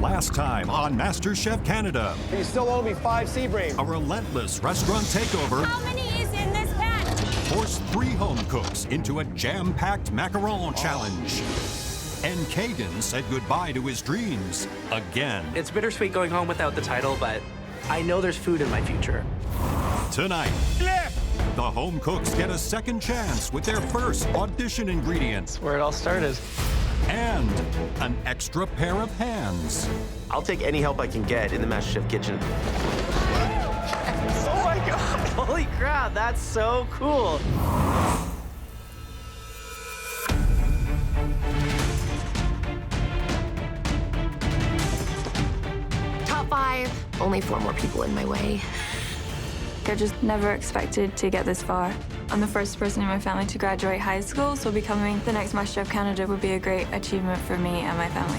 Last time on MasterChef Canada, You still owe me 5 sea bream. a relentless restaurant takeover How many is in this pan? forced 3 home cooks into a jam-packed macaron challenge. And Kagan said goodbye to his dreams again. It's bittersweet going home without the title, but I know there's food in my future. Tonight, the home cooks get a second chance with their first audition ingredients Where it all started. and an extra pair of hands. I'll take any help I can get in the MasterChef kitchen. Oh my God! Holy crap, that's so cool. Top 5. Only 4 more people in my way. I just never expected to get this far. I'm the first person in my family to graduate high school, so becoming the next MasterChef Canada would be a great achievement for me and my family.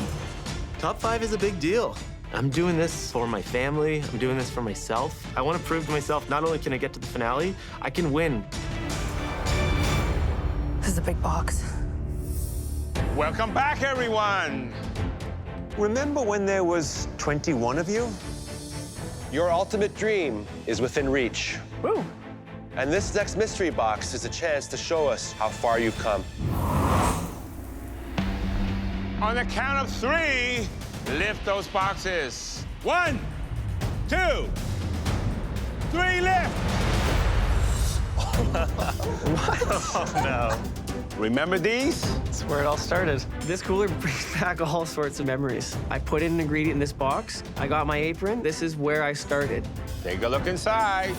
Top 5 is a big deal. I'm doing this for my family. I'm doing this for myself. I want to prove to myself, not only can I get to the finale, I can win. This is a big box. Welcome back, everyone. Remember when there was 21 of you? Your ultimate dream is within reach. Woo! And this next mystery box is a chance to show us how far you've come. On the count of 3, lift those boxes. 1, 2, 3, lift! Oh no. Remember these? That's where it all started. This cooler brings back all sorts of memories. I put in an ingredient in this box. I got my apron. This is where I started. Take a look inside.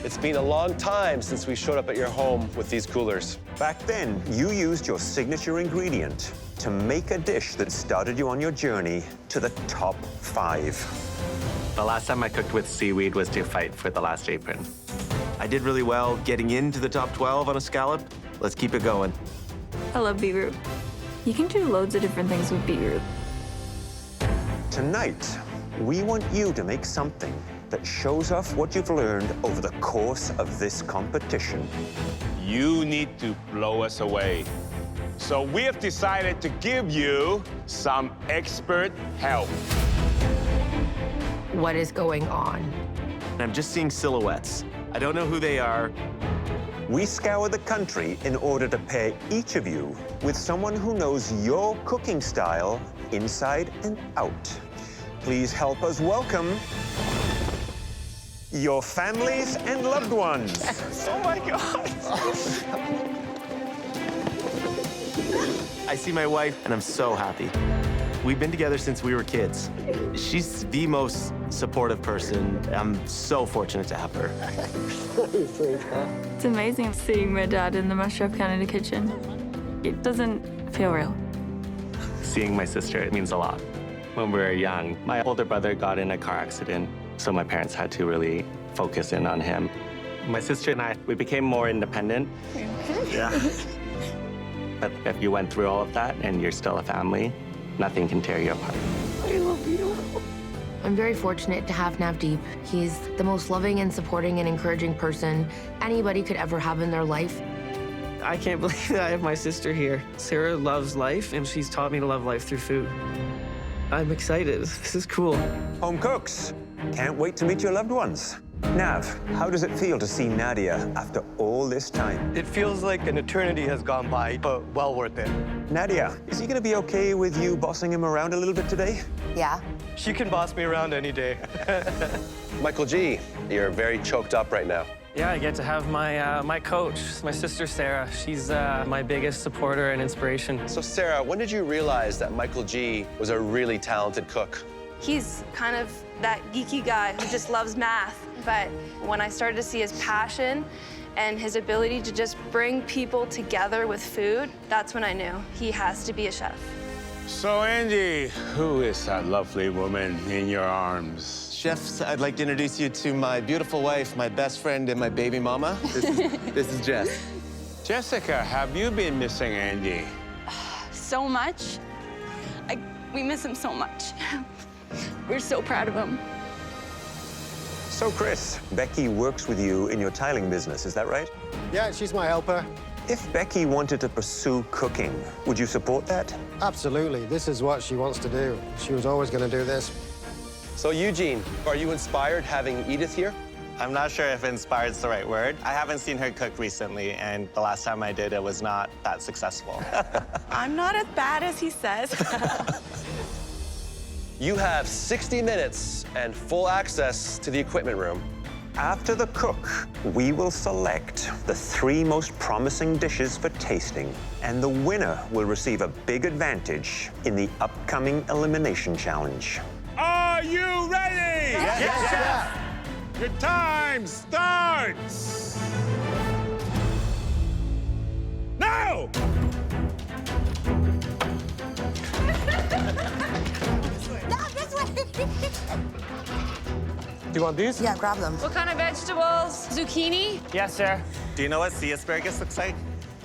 It's been a long time since we showed up at your home with these coolers. Back then, you used your signature ingredient to make a dish that started you on your journey to the top 5. The last time I cooked with seaweed was to fight for the last apron. I did really well getting into the top 12 on a scallop. Let's keep it going. I love beetroot. You can do loads of different things with beetroot. Tonight, we want you to make something that shows off what you've learned over the course of this competition. You need to blow us away. So we have decided to give you some expert help. What is going on? I'm just seeing silhouettes. I don't know who they are. We scour the country in order to pair each of you with someone who knows your cooking style inside and out. Please help us welcome your families and loved ones. Oh my God! I see my wife, and I'm so happy. We've been together since we were kids. She's the most supportive person. I'm so fortunate to have her. It's amazing seeing my dad in the MasterChef Canada kitchen. It doesn't feel real. Seeing my sister, it means a lot. When we were young, my older brother got in a car accident, so my parents had to really focus in on him. My sister and I, we became more independent. Yeah. But if you went through all of that and you're still a family, nothing can tear you apart. I love you. I'm very fortunate to have Navdeep. He's the most loving and supporting and encouraging person anybody could ever have in their life. I can't believe that I have my sister here. Sarah loves life, and she's taught me to love life through food. I'm excited. This is cool. Home cooks, can't wait to meet your loved ones. Nav, how does it feel to see Nadia after all this time? It feels like an eternity has gone by, but well worth it. Nadia, is he gonna be okay with you bossing him around a little bit today? Yeah. She can boss me around any day. Michael G., you're very choked up right now. Yeah, I get to have my coach, my sister Sarah. She's my biggest supporter and inspiration. So Sarah, when did you realize that Michael G. was a really talented cook? He's kind of that geeky guy who just loves math. But when I started to see his passion and his ability to just bring people together with food, that's when I knew he has to be a chef. So Andy, who is that lovely woman in your arms? Chefs, I'd like to introduce you to my beautiful wife, my best friend, and my baby mama. This is Jess. Jessica, have you been missing Andy? So much. We miss him so much. We're so proud of him. So Chris, Becky works with you in your tiling business, is that right? Yeah, she's my helper. If Becky wanted to pursue cooking, would you support that? Absolutely. This is what she wants to do. She was always going to do this. So, Eugene, are you inspired having Edith here? I'm not sure if inspired's the right word. I haven't seen her cook recently, and the last time I did, it was not that successful. I'm not as bad as he says. You have 60 minutes and full access to the equipment room. After the cook, we will select the 3 most promising dishes for tasting, and the winner will receive a big advantage in the upcoming Elimination Challenge. Are you ready? Yes, Chef. Your time starts now! Do you want these? Yeah, grab them. What kind of vegetables? Zucchini? Yes, sir. Do you know what sea asparagus looks like?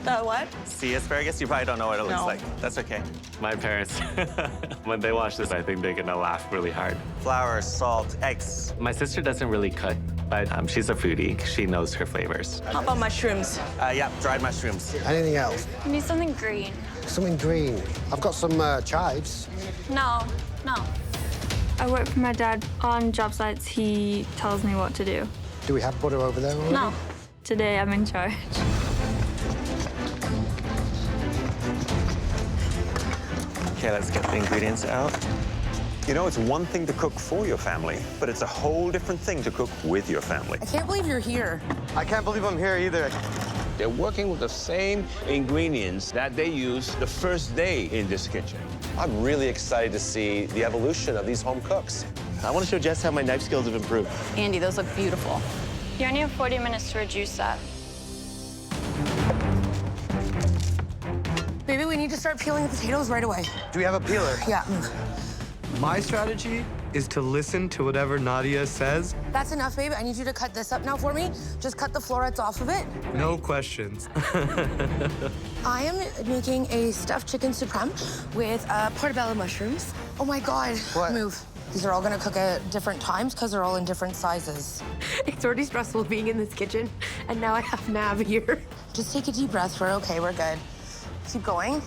The what? Sea asparagus? You probably don't know what it looks No. like. That's okay. My parents, when they watch this, I think they're gonna laugh really hard. Flour, salt, eggs. My sister doesn't really cook, but she's a foodie. She knows her flavors. How about mushrooms? Yeah, dried mushrooms. Anything else? I need something green. Something green. I've got some chives. No. I work for my dad on job sites. He tells me what to do. Do we have butter over there already? No. Today I'm in charge. Okay, let's get the ingredients out. You know, it's one thing to cook for your family, but it's a whole different thing to cook with your family. I can't believe you're here. I can't believe I'm here either. They're working with the same ingredients that they used the first day in this kitchen. I'm really excited to see the evolution of these home cooks. I want to show Jess how my knife skills have improved. Andy, those look beautiful. You only have 40 minutes to reduce that. Baby, we need to start peeling the potatoes right away. Do we have a peeler? Yeah. My strategy is to listen to whatever Nadia says. That's enough, babe. I need you to cut this up now for me. Just cut the florets off of it. No questions. I am making a stuffed chicken supreme with portobello mushrooms. Oh my God. What? Move. These are all gonna cook at different times because they're all in different sizes. It's already stressful being in this kitchen, and now I have Nav here. Just take a deep breath. We're okay. We're good. Keep going.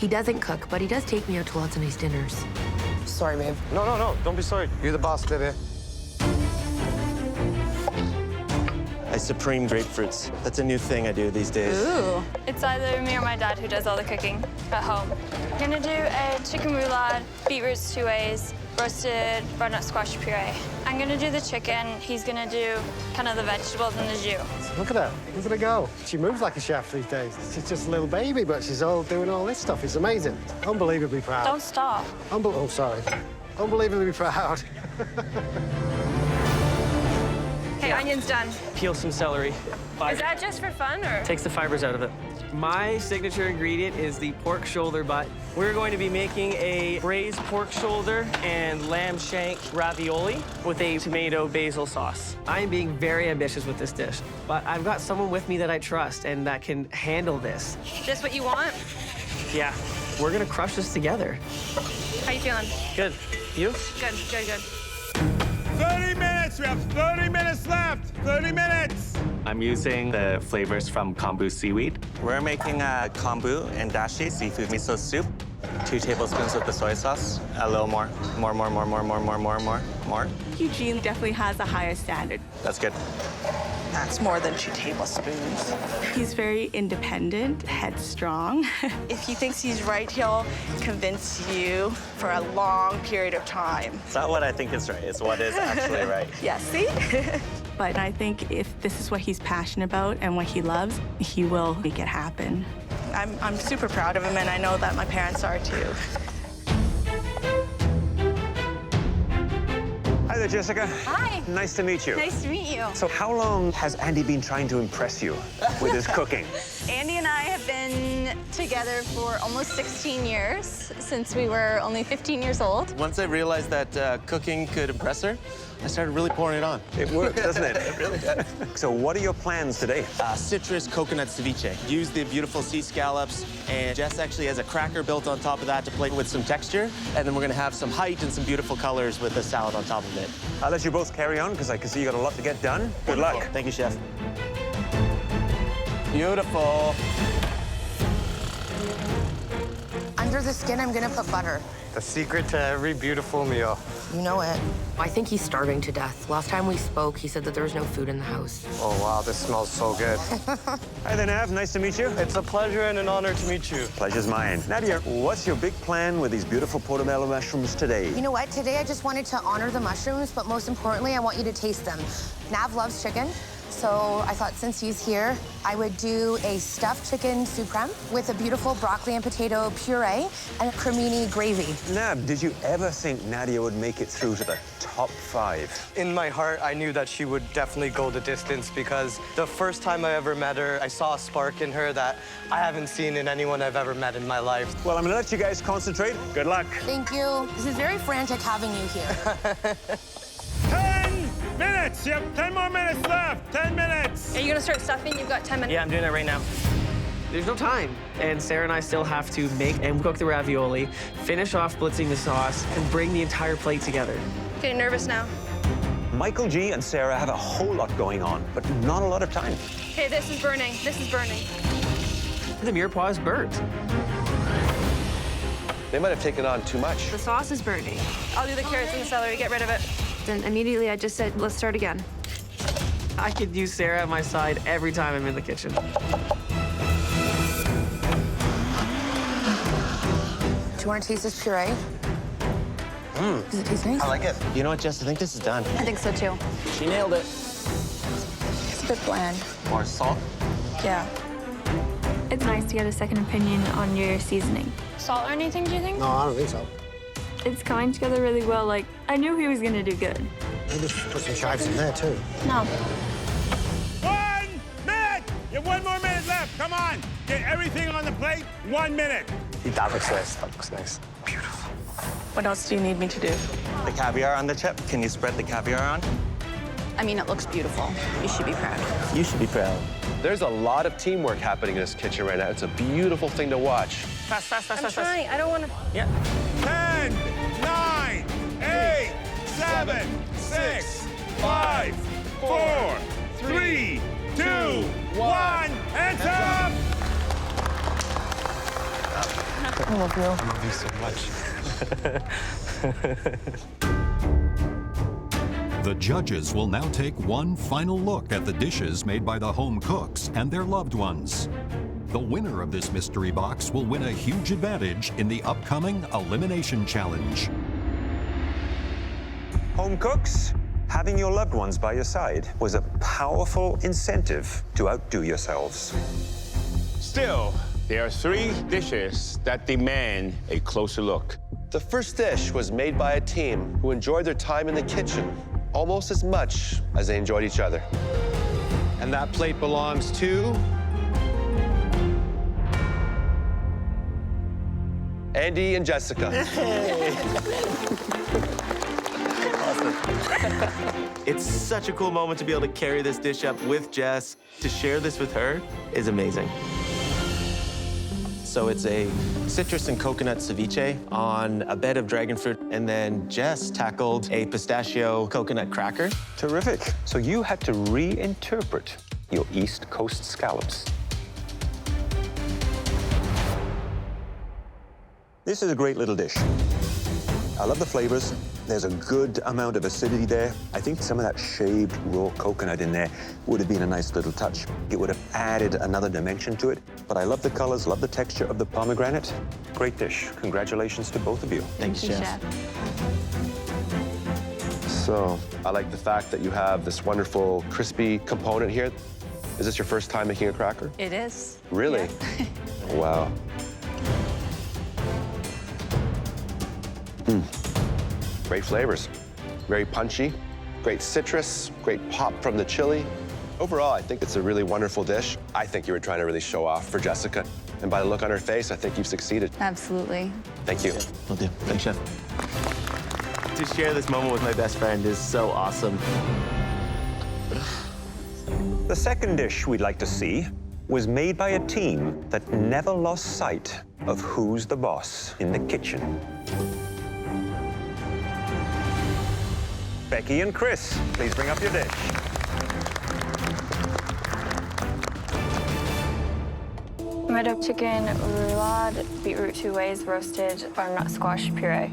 He doesn't cook, but he does take me out to lots of nice dinners. Sorry, babe. No. Don't be sorry. You're the boss, baby. I supreme grapefruits. That's a new thing I do these days. Ooh. It's either me or my dad who does all the cooking at home. I'm gonna do a chicken roulade, beetroots 2 ways, roasted butternut squash puree. I'm gonna do the chicken. He's gonna do kind of the vegetables and the jus. Look at her. Look at her go. She moves like a chef these days. She's just a little baby, but she's all doing all this stuff. It's amazing. Unbelievably proud. Don't stop. Oh, sorry. Unbelievably proud. Okay, onion's done. Peel some celery. Is that just for fun, or? Takes the fibers out of it. My signature ingredient is the pork shoulder butt. We're going to be making a braised pork shoulder and lamb shank ravioli with a tomato basil sauce. I am being very ambitious with this dish, but I've got someone with me that I trust and that can handle this. Just what you want? Yeah, we're gonna crush this together. How you feeling? Good. You? Good. 30 minutes, we have 30 minutes left. 30 minutes. I'm using the flavors from kombu seaweed. We're making a kombu and dashi seafood miso soup. 2 tablespoons of the soy sauce. A little more. More. Eugene definitely has a higher standard. That's good. That's more than 2 tablespoons. He's very independent, headstrong. If he thinks he's right, he'll convince you for a long period of time. It's not what I think is right. It's what is actually right. Yeah, see? But I think if this is what he's passionate about and what he loves, he will make it happen. I'm super proud of him, and I know that my parents are too. Hi there, Jessica. Hi. Nice to meet you. Nice to meet you. So how long has Andy been trying to impress you with his cooking? Andy and I have been together for almost 16 years, since we were only 15 years old. Once I realized that cooking could impress her, I started really pouring it on. It works, doesn't it? It really does. So what are your plans today? Citrus coconut ceviche. Use the beautiful sea scallops, and Jess actually has a cracker built on top of that to play with some texture. And then we're gonna have some height and some beautiful colors with the salad on top of it. I'll let you both carry on, because I can see you got a lot to get done. Good luck. Thank you, Chef. Beautiful. Under the skin, I'm gonna put butter. The secret to every beautiful meal. You know it. I think he's starving to death. Last time we spoke, he said that there was no food in the house. Oh, wow, this smells so good. Hi there, Nav. Nice to meet you. It's a pleasure and an honor to meet you. Pleasure's mine. Nadia, what's your big plan with these beautiful portobello mushrooms today? You know what? Today I just wanted to honor the mushrooms, but most importantly, I want you to taste them. Nav loves chicken, so I thought since he's here, I would do a stuffed chicken supreme with a beautiful broccoli and potato puree and a cremini gravy. Nav, did you ever think Nadia would make it through to the top 5? In my heart, I knew that she would definitely go the distance because the first time I ever met her, I saw a spark in her that I haven't seen in anyone I've ever met in my life. Well, I'm gonna let you guys concentrate. Good luck. Thank you. This is very frantic having you here. 10 minutes. You have 10 more minutes left. 10 minutes. Are you gonna start stuffing? You've got 10 minutes. Yeah, I'm doing it right now. There's no time. And Sarah and I still have to make and cook the ravioli, finish off blitzing the sauce, and bring the entire plate together. Getting nervous now. Michael G and Sarah have a whole lot going on, but not a lot of time. Okay, this is burning. This is burning. The mirepoix is burnt. They might have taken on too much. The sauce is burning. I'll do the carrots and the celery. Get rid of it. Then immediately I just said, let's start again. I could use Sarah at my side every time I'm in the kitchen. Do you want to taste this puree? Does it taste nice? I like it. You know what, Jess? I think this is done. I think so too. She nailed it. It's a bit bland. More salt. Yeah. It's nice to get a second opinion on your seasoning. Salt or anything, do you think? No, I don't think so. It's coming together really well. Like, I knew he was gonna do good. Maybe put some chives in there, too. No. 1 minute. You have 1 more minute left. Come on. Get everything on the plate. 1 minute. That looks nice. That looks nice. Beautiful. What else do you need me to do? The caviar on the chip, can you spread the caviar on? I mean, it looks beautiful. You should be proud. You should be proud. There's a lot of teamwork happening in this kitchen right now. It's a beautiful thing to watch. Fast, fast, fast, I'm fast, fast. trying. I don't want to. Yeah. 10, 9, 8, 7, 6, 5, 4, 3, 2, 1. Hands up. I love you. I love you so much. The judges will now take one final look at the dishes made by the home cooks and their loved ones. The winner of this mystery box will win a huge advantage in the upcoming Elimination Challenge. Home cooks, having your loved ones by your side was a powerful incentive to outdo yourselves. Still, there are 3 dishes that demand a closer look. The first dish was made by a team who enjoyed their time in the kitchen almost as much as they enjoyed each other. And that plate belongs to... Andy and Jessica. It's such a cool moment to be able to carry this dish up with Jess. To share this with her is amazing. So it's a citrus and coconut ceviche on a bed of dragon fruit, and then Jess tackled a pistachio coconut cracker. Terrific. So you had to reinterpret your East Coast scallops. This is a great little dish. I love the flavors. There's a good amount of acidity there. I think some of that shaved raw coconut in there would have been a nice little touch. It would have added another dimension to it. But I love the colors, love the texture of the pomegranate. Great dish. Congratulations to both of you. Thanks, Jess. So I like the fact that you have this wonderful crispy component here. Is this your first time making a cracker? It is. Really? Yeah. Wow. Great flavors. Very punchy, great citrus, great pop from the chili. Overall, I think it's a really wonderful dish. I think you were trying to really show off for Jessica. And by the look on her face, I think you've succeeded. Absolutely. Thank you. Will do. Thanks, Chef. To share this moment with my best friend is so awesome. The second dish we'd like to see was made by a team that never lost sight of who's the boss in the kitchen. Becky and Chris, please bring up your dish. I made a chicken roulade, beetroot two ways, roasted butternut squash puree.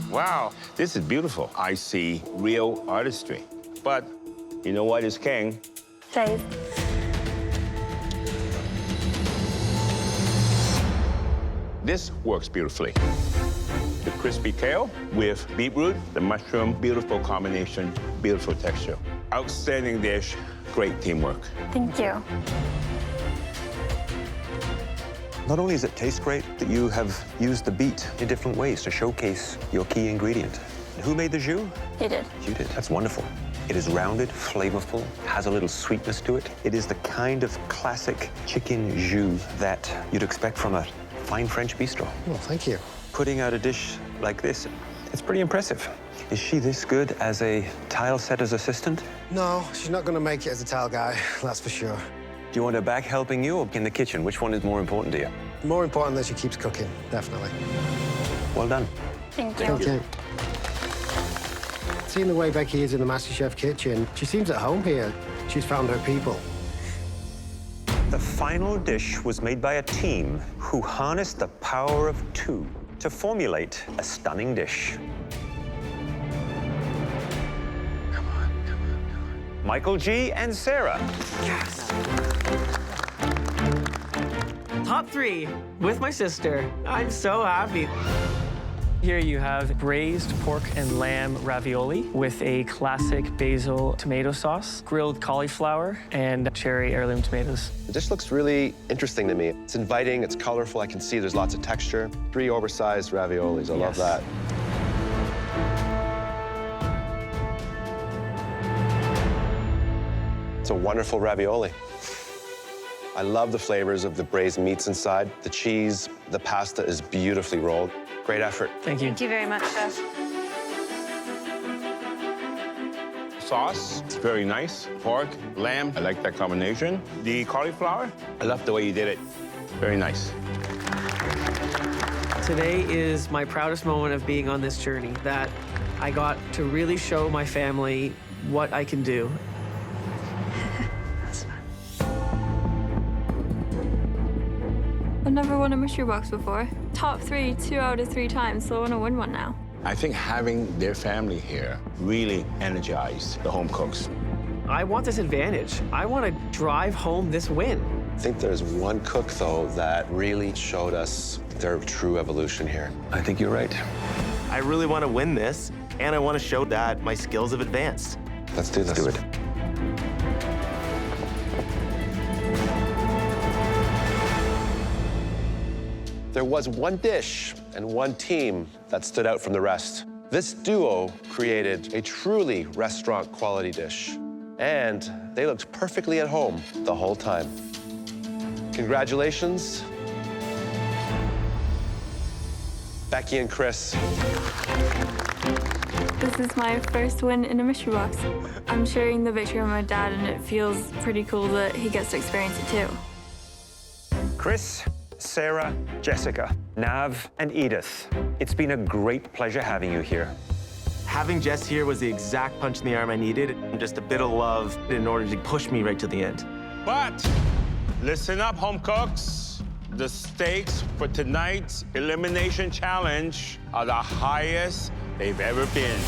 Wow, this is beautiful. I see real artistry. But you know what is king? Taste. This works beautifully. The crispy kale with beetroot, the mushroom, beautiful combination, beautiful texture. Outstanding dish, great teamwork. Thank you. Not only does it taste great, but you have used the beet in different ways to showcase your key ingredient. And who made the jus? You did. You did. That's wonderful. It is rounded, flavorful, has a little sweetness to it. It is the kind of classic chicken jus that you'd expect from a fine French bistro. Well, thank you. Putting out a dish like this, it's pretty impressive. Is she this good as a tile setter's assistant? No, she's not going to make it as a tile guy, that's for sure. Do you want her back helping you or in the kitchen? Which one is more important to you? More important that she keeps cooking, definitely. Well done. Thank you. Thank you. Seeing the way Becky is in the MasterChef kitchen, she seems at home here. She's found her people. The final dish was made by a team who harnessed the power of two to formulate a stunning dish. Come on, come on, come on. Michael G. and Sarah. Yes. Top 3 with my sister. I'm so happy. Here you have braised pork and lamb ravioli with a classic basil tomato sauce, grilled cauliflower, and cherry heirloom tomatoes. The dish looks really interesting to me. It's inviting, it's colorful, I can see there's lots of texture. 3 oversized raviolis, I love that. It's a wonderful ravioli. I love the flavors of the braised meats inside. The cheese, the pasta is beautifully rolled. Great effort. Thank you. Thank you very much, Chef. Sauce, it's very nice. Pork, lamb, I like that combination. The cauliflower, I love the way you did it. Very nice. Today is my proudest moment of being on this journey, that I got to really show my family what I can do. I've never won a mystery box before. Top 3, 2 out of 3 times, so I want to win one now. I think having their family here really energized the home cooks. I want this advantage. I want to drive home this win. I think there's one cook, though, that really showed us their true evolution here. I think you're right. I really want to win this, and I want to show that my skills have advanced. Let's do this. Do it. There was one dish and one team that stood out from the rest. This duo created a truly restaurant-quality dish, and they looked perfectly at home the whole time. Congratulations, Becky and Chris. This is my first win in a mystery box. I'm sharing the victory with my dad, and it feels pretty cool that he gets to experience it too. Chris, Sarah, Jessica, Nav, and Edith, it's been a great pleasure having you here. Having Jess here was the exact punch in the arm I needed, and just a bit of love in order to push me right to the end. But listen up, home cooks. The stakes for tonight's elimination challenge are the highest they've ever been.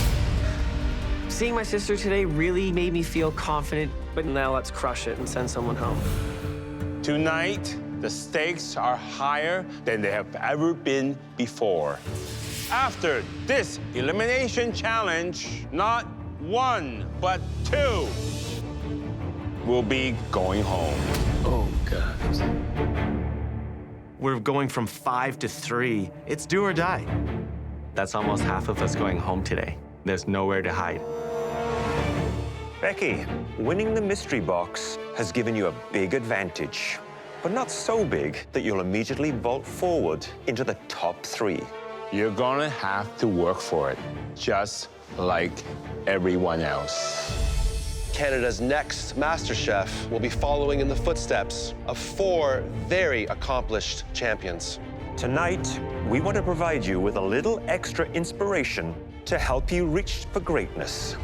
Seeing my sister today really made me feel confident, but now let's crush it and send someone home. Tonight, the stakes are higher than they have ever been before. After this elimination challenge, not 1, but 2 will be going home. Oh, God. We're going from 5 to 3. It's do or die. That's almost half of us going home today. There's nowhere to hide. Becky, winning the mystery box has given you a big advantage, but not so big that you'll immediately vault forward into the top 3. You're gonna have to work for it, just like everyone else. Canada's next MasterChef will be following in the footsteps of 4 very accomplished champions. Tonight, we want to provide you with a little extra inspiration to help you reach for greatness.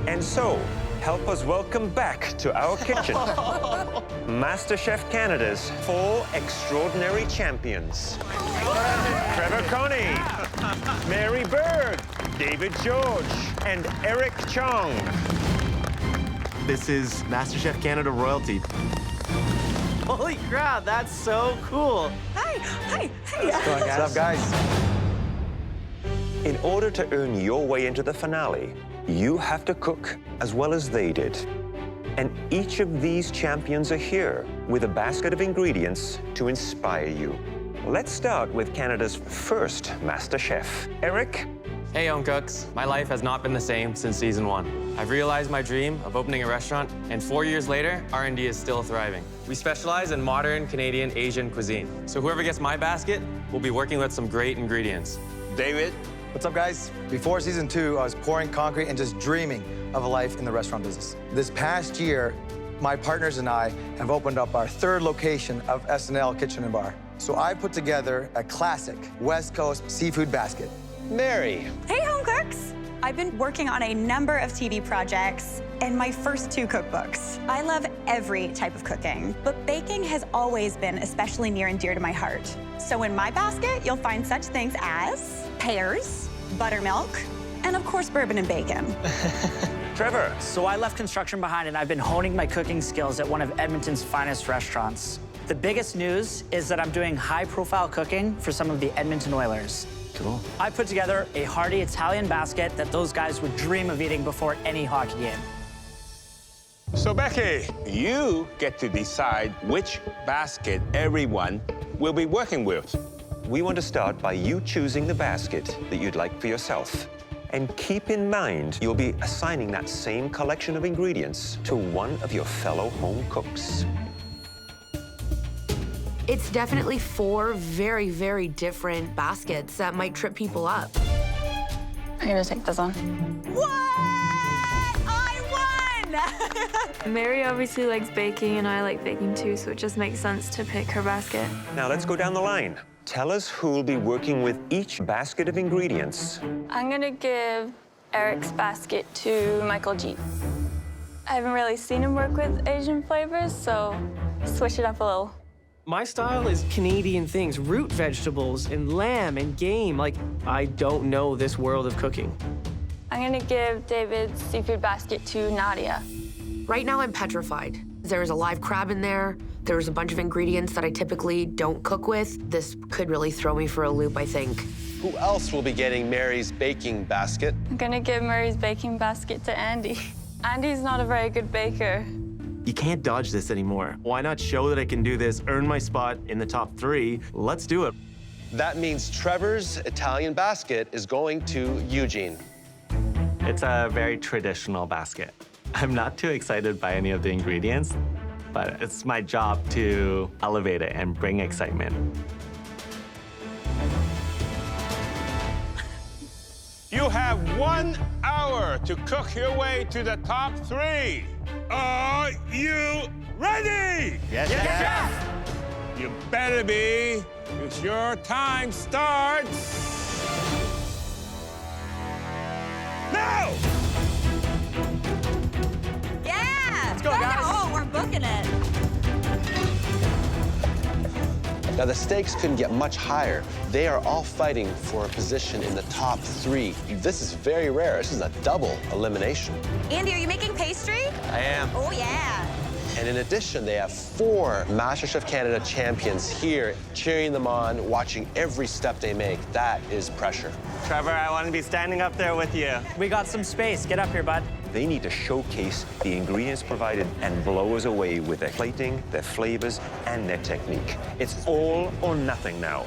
And so, help us welcome back to our kitchen MasterChef Canada's 4 extraordinary champions. Trevor Coney, Mary Berg, David George, and Eric Chong. This is MasterChef Canada royalty. Holy crap, that's so cool. Hi. What's up, guys? In order to earn your way into the finale, you have to cook as well as they did. And each of these champions are here with a basket of ingredients to inspire you. Let's start with Canada's first Master Chef, Eric. Hey, home cooks. My life has not been the same since season 1. I've realized my dream of opening a restaurant, and 4 years later, R&D is still thriving. We specialize in modern Canadian Asian cuisine. So whoever gets my basket will be working with some great ingredients. David? What's up, guys? Before season 2, I was pouring concrete and just dreaming of a life in the restaurant business. This past year, my partners and I have opened up our 3rd location of SNL Kitchen and Bar. So I put together a classic West Coast seafood basket. Mary. Hey, home cooks. I've been working on a number of TV projects and my first 2 cookbooks. I love every type of cooking, but baking has always been especially near and dear to my heart. So in my basket, you'll find such things as pears, buttermilk, and of course, bourbon and bacon. Trevor. So I left construction behind and I've been honing my cooking skills at one of Edmonton's finest restaurants. The biggest news is that I'm doing high-profile cooking for some of the Edmonton Oilers. Cool. I put together a hearty Italian basket that those guys would dream of eating before any hockey game. So, Becky, you get to decide which basket everyone will be working with. We want to start by you choosing the basket that you'd like for yourself. And keep in mind, you'll be assigning that same collection of ingredients to one of your fellow home cooks. It's definitely 4 very, very different baskets that might trip people up. I'm gonna take this one. What? I won! Mary obviously likes baking, and I like baking too, so it just makes sense to pick her basket. Now let's go down the line. Tell us who'll be working with each basket of ingredients. I'm gonna give Eric's basket to Michael G. I haven't really seen him work with Asian flavors, so switch it up a little. My style is Canadian things, root vegetables and lamb and game. Like, I don't know this world of cooking. I'm gonna give David's seafood basket to Nadia. Right now, I'm petrified. There's a live crab in there. There's a bunch of ingredients that I typically don't cook with. This could really throw me for a loop, I think. Who else will be getting Mary's baking basket? I'm gonna give Murray's baking basket to Andy. Andy's not a very good baker. You can't dodge this anymore. Why not show that I can do this, earn my spot in the top 3? Let's do it. That means Trevor's Italian basket is going to Eugene. It's a very traditional basket. I'm not too excited by any of the ingredients, but it's my job to elevate it and bring excitement. You have 1 hour to cook your way to the top 3. Are you ready? Yes, Chef. You better be, because your time starts now! Yeah! Let's go, guys. Oh, we're booking it. Now, the stakes couldn't get much higher. They are all fighting for a position in the top 3. This is very rare. This is a double elimination. Andy, are you making pastry? I am. Oh, yeah. And in addition, they have 4 MasterChef Canada champions here cheering them on, watching every step they make. That is pressure. Trevor, I want to be standing up there with you. We got some space. Get up here, bud. They need to showcase the ingredients provided and blow us away with their plating, their flavors, and their technique. It's all or nothing now.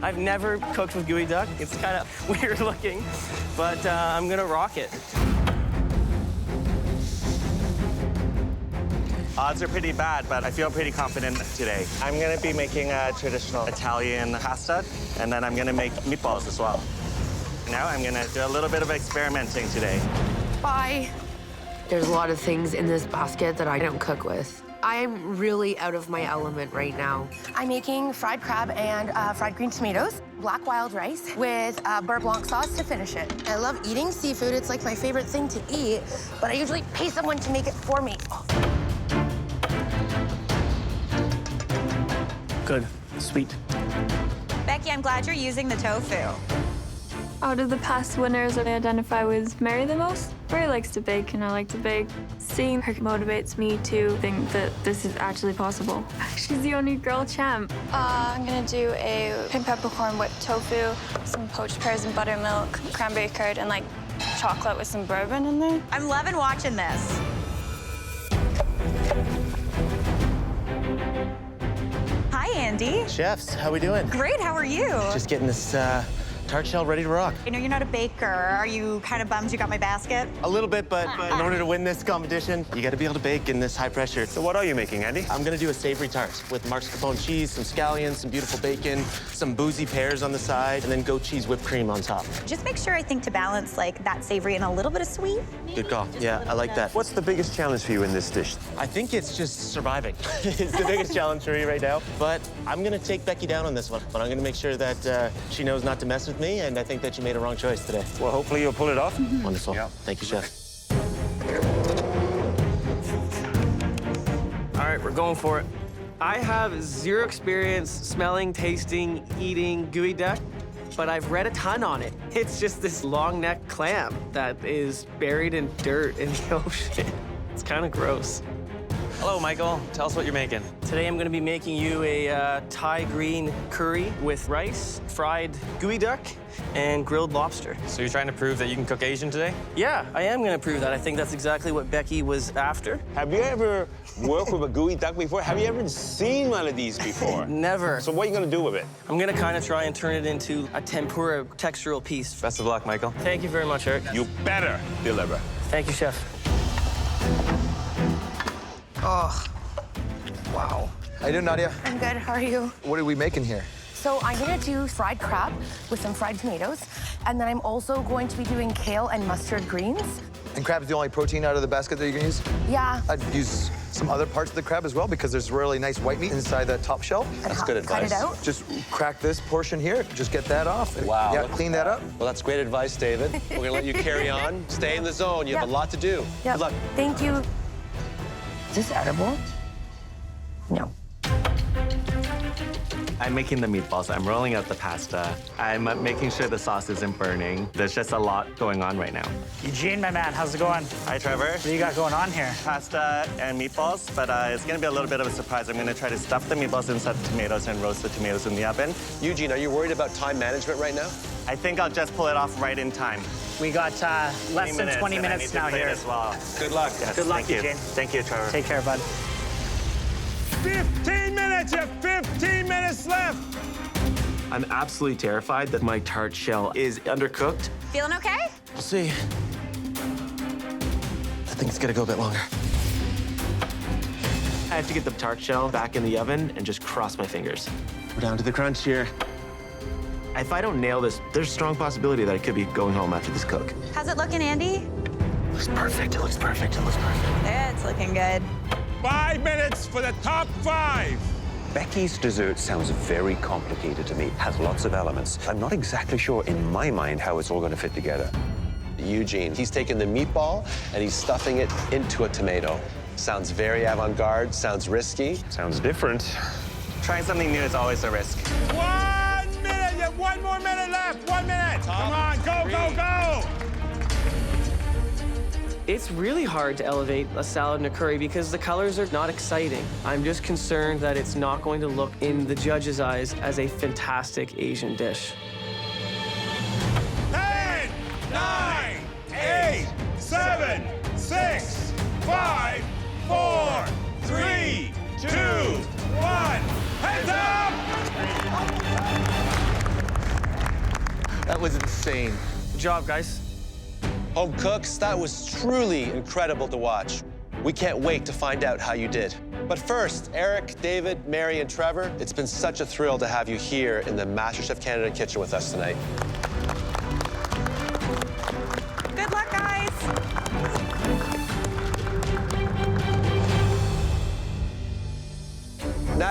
I've never cooked with gooey duck. It's kind of weird looking, but I'm gonna rock it. Odds are pretty bad, but I feel pretty confident today. I'm gonna be making a traditional Italian pasta, and then I'm gonna make meatballs as well. Now I'm gonna do a little bit of experimenting today. Bye. There's a lot of things in this basket that I don't cook with. I'm really out of my element right now. I'm making fried crab and fried green tomatoes, black wild rice with beurre blanc sauce to finish it. I love eating seafood. It's like my favorite thing to eat, but I usually pay someone to make it for me. Oh. Good, sweet. Becky, I'm glad you're using the tofu. Out of the past winners, I identify with Mary the most. Mary likes to bake, and I like to bake. Seeing her motivates me to think that this is actually possible. She's the only girl champ. I'm gonna do a pink peppercorn whipped tofu, some poached pears and buttermilk, cranberry curd, and like chocolate with some bourbon in there. I'm loving watching this. Hi, Andy. Chefs, how we doing? Great, how are you? Just getting this tart shell ready to rock. I know you're not a baker. Are you kind of bummed you got my basket? A little bit, but in order to win this competition, you got to be able to bake in this high pressure. So what are you making, Andy? I'm going to do a savory tart with mascarpone cheese, some scallions, some beautiful bacon, some boozy pears on the side, and then goat cheese whipped cream on top. Just make sure, I think, to balance like that savory and a little bit of sweet. Good call. Yeah, I like that. What's the biggest challenge for you in this dish? I think it's just surviving. It's the biggest challenge for me right now. But I'm going to take Becky down on this one. But I'm going to make sure that she knows not to mess with me, and I think that you made a wrong choice today. Well, hopefully you'll pull it off. Wonderful. Yeah. Thank you, Chef. All right, we're going for it. I have zero experience smelling, tasting, eating gooey duck, but I've read a ton on it. It's just this long neck clam that is buried in dirt in the ocean. It's kind of gross. Hello, Michael. Tell us what you're making. Today I'm gonna be making you a Thai green curry with rice, fried gooey duck, and grilled lobster. So you're trying to prove that you can cook Asian today? Yeah, I am gonna prove that. I think that's exactly what Becky was after. Have you ever worked with a gooey duck before? Have you ever seen one of these before? Never. So what are you gonna do with it? I'm gonna kind of try and turn it into a tempura textural piece. Best of luck, Michael. Thank you very much, Eric. You better deliver. Thank you, Chef. Oh, wow. How you doing, Nadia? I'm good. How are you? What are we making here? So I'm gonna do fried crab with some fried tomatoes, and then I'm also going to be doing kale and mustard greens. And crab's the only protein out of the basket that you can use? Yeah. I'd use some other parts of the crab as well because there's really nice white meat inside that top shell. That's good advice. Cut it out. Just crack this portion here, just get that off. Wow. Yeah, clean that up. Well, that's great advice, David. We're gonna let you carry on. Stay in the zone. You have a lot to do. Yep. Good luck. Thank you. Is this edible? No. I'm making the meatballs. I'm rolling out the pasta. I'm making sure the sauce isn't burning. There's just a lot going on right now. Eugene, my man, how's it going? Hi, Trevor. What do you got going on here? Pasta and meatballs, but it's gonna be a little bit of a surprise. I'm gonna try to stuff the meatballs inside the tomatoes and roast the tomatoes in the oven. Eugene, are you worried about time management right now? I think I'll just pull it off right in time. We got less than 20 and I minutes need to now clean here. as well. Good luck. Yes, Good luck, thank you. Eugene. Thank you, Trevor. Take care, bud. 15 minutes, you have 15 minutes left. I'm absolutely terrified that my tart shell is undercooked. Feeling okay? We'll see. I think it's gonna go a bit longer. I have to get the tart shell back in the oven and just cross my fingers. We're down to the crunch here. If I don't nail this, there's a strong possibility that I could be going home after this cook. How's it looking, Andy? Looks perfect, it looks perfect, it looks perfect. Yeah, it's looking good. 5 minutes for the top 5. Becky's dessert sounds very complicated to me. It has lots of elements. I'm not exactly sure in my mind how it's all going to fit together. Eugene, he's taking the meatball and he's stuffing it into a tomato. Sounds very avant-garde, sounds risky. Sounds different. Trying something new is always a risk. 1 minute, you have 1 more minute left. 1 minute. Come on, go, go, go. It's really hard to elevate a salad and a curry because the colors are not exciting. I'm just concerned that it's not going to look in the judges' eyes as a fantastic Asian dish. 10, 9, 8, 7, 6, 5, 4, 3, 2, 1. Heads up! That was insane. Good job, guys. Home cooks, that was truly incredible to watch. We can't wait to find out how you did. But first, Eric, David, Mary, and Trevor, it's been such a thrill to have you here in the MasterChef Canada kitchen with us tonight. Good luck, guys.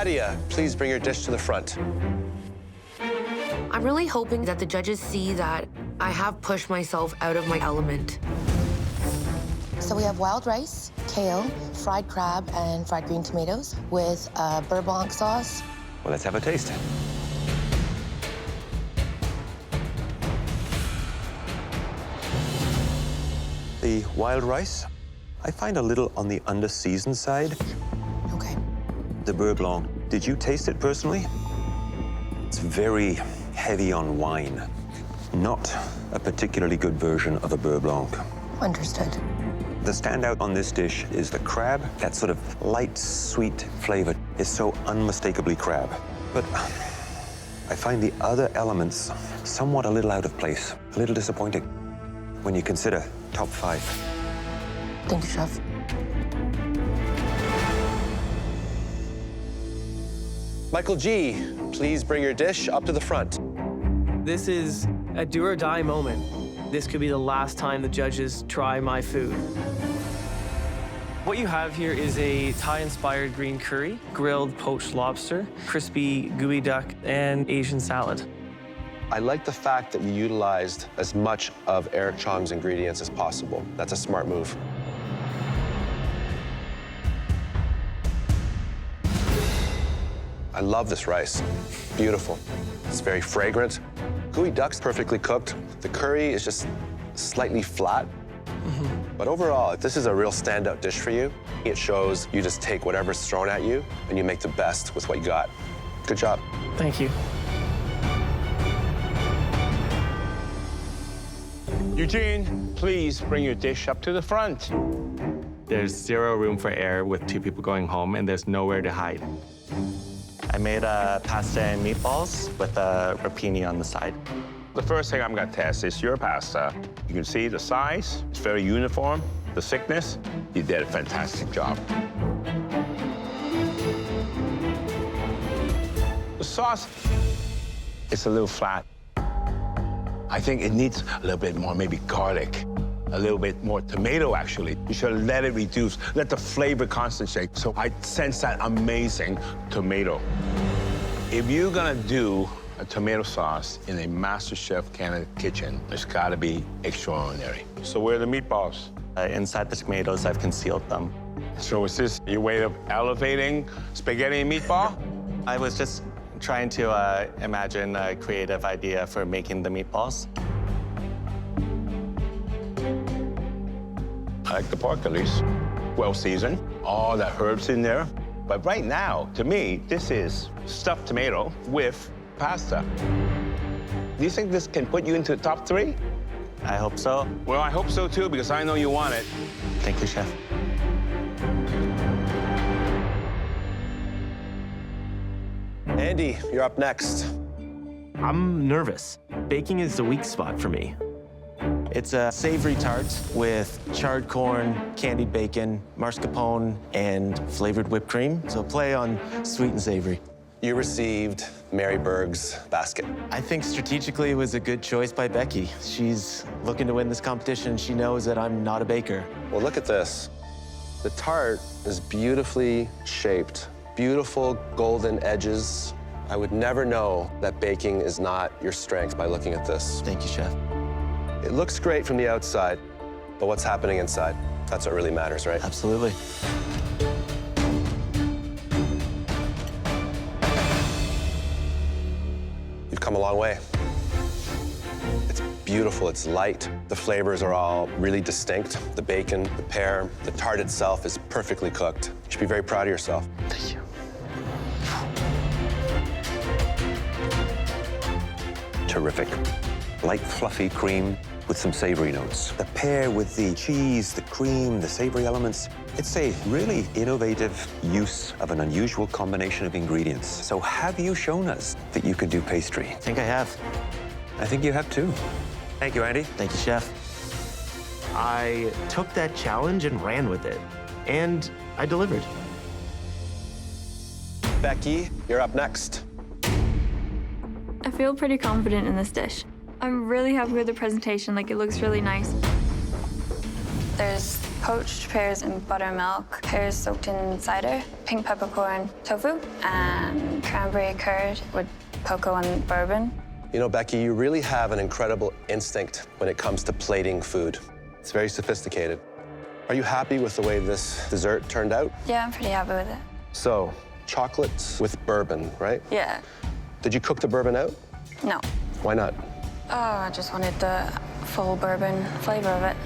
Nadia, please bring your dish to the front. I'm really hoping that the judges see that I have pushed myself out of my element. So we have wild rice, kale, fried crab, and fried green tomatoes with beurre blanc sauce. Well, let's have a taste. The wild rice, I find a little on the under-seasoned side. Okay. The beurre blanc, did you taste it personally? It's very heavy on wine. Not a particularly good version of a beurre blanc. Understood. The standout on this dish is the crab. That sort of light, sweet flavor is so unmistakably crab. But I find the other elements somewhat a little out of place, a little disappointing when you consider top 5. Thank you, Chef. Michael G., please bring your dish up to the front. This is a do or die moment. This could be the last time the judges try my food. What you have here is a Thai-inspired green curry, grilled poached lobster, crispy gooey duck, and Asian salad. I like the fact that you utilized as much of Eric Chong's ingredients as possible. That's a smart move. I love this rice. Beautiful. It's very fragrant. Gooey duck's perfectly cooked. The curry is just slightly flat. But overall, this is a real standout dish for you. It shows you just take whatever's thrown at you and you make the best with what you got. Good job. Thank you. Eugene, please bring your dish up to the front. There's zero room for error with 2 people going home, and there's nowhere to hide. I made pasta and meatballs with a rapini on the side. The first thing I'm gonna test is your pasta. You can see the size, it's very uniform. The thickness, you did a fantastic job. The sauce, it's a little flat. I think it needs a little bit more, maybe garlic, a little bit more tomato, actually. You should let it reduce, let the flavor concentrate. So I sense that amazing tomato. If you're gonna do a tomato sauce in a MasterChef Canada kitchen, it's gotta be extraordinary. So where are the meatballs? Inside the tomatoes, I've concealed them. So is this your way of elevating spaghetti and meatball? I was just trying to imagine a creative idea for making the meatballs. I like the pork, at least. Well seasoned, all the herbs in there. But right now, to me, this is stuffed tomato with pasta. Do you think this can put you into the top 3? I hope so. Well, I hope so too, because I know you want it. Thank you, Chef. Andy, you're up next. I'm nervous. Baking is the weak spot for me. It's a savory tart with charred corn, candied bacon, mascarpone, and flavored whipped cream. So play on sweet and savory. You received Mary Berg's basket. I think strategically it was a good choice by Becky. She's looking to win this competition. She knows that I'm not a baker. Well, look at this. The tart is beautifully shaped, beautiful golden edges. I would never know that baking is not your strength by looking at this. Thank you, Chef. It looks great from the outside, but what's happening inside? That's what really matters, right? Absolutely. You've come a long way. It's beautiful, it's light. The flavors are all really distinct. The bacon, the pear, the tart itself is perfectly cooked. You should be very proud of yourself. Thank you. Terrific. Light, fluffy cream with some savory notes. The pear with the cheese, the cream, the savory elements. It's a really innovative use of an unusual combination of ingredients. So have you shown us that you can do pastry? I think I have. I think you have too. Thank you, Andy. Thank you, Chef. I took that challenge and ran with it, and I delivered. Becky, you're up next. I feel pretty confident in this dish. I'm really happy with the presentation, like it looks really nice. There's poached pears in buttermilk, pears soaked in cider, pink peppercorn tofu, and cranberry curd with cocoa and bourbon. You know, Becky, you really have an incredible instinct when it comes to plating food. It's very sophisticated. Are you happy with the way this dessert turned out? Yeah, I'm pretty happy with it. So, chocolates with bourbon, right? Yeah. Did you cook the bourbon out? No. Why not? Oh, I just wanted the full bourbon flavor of it.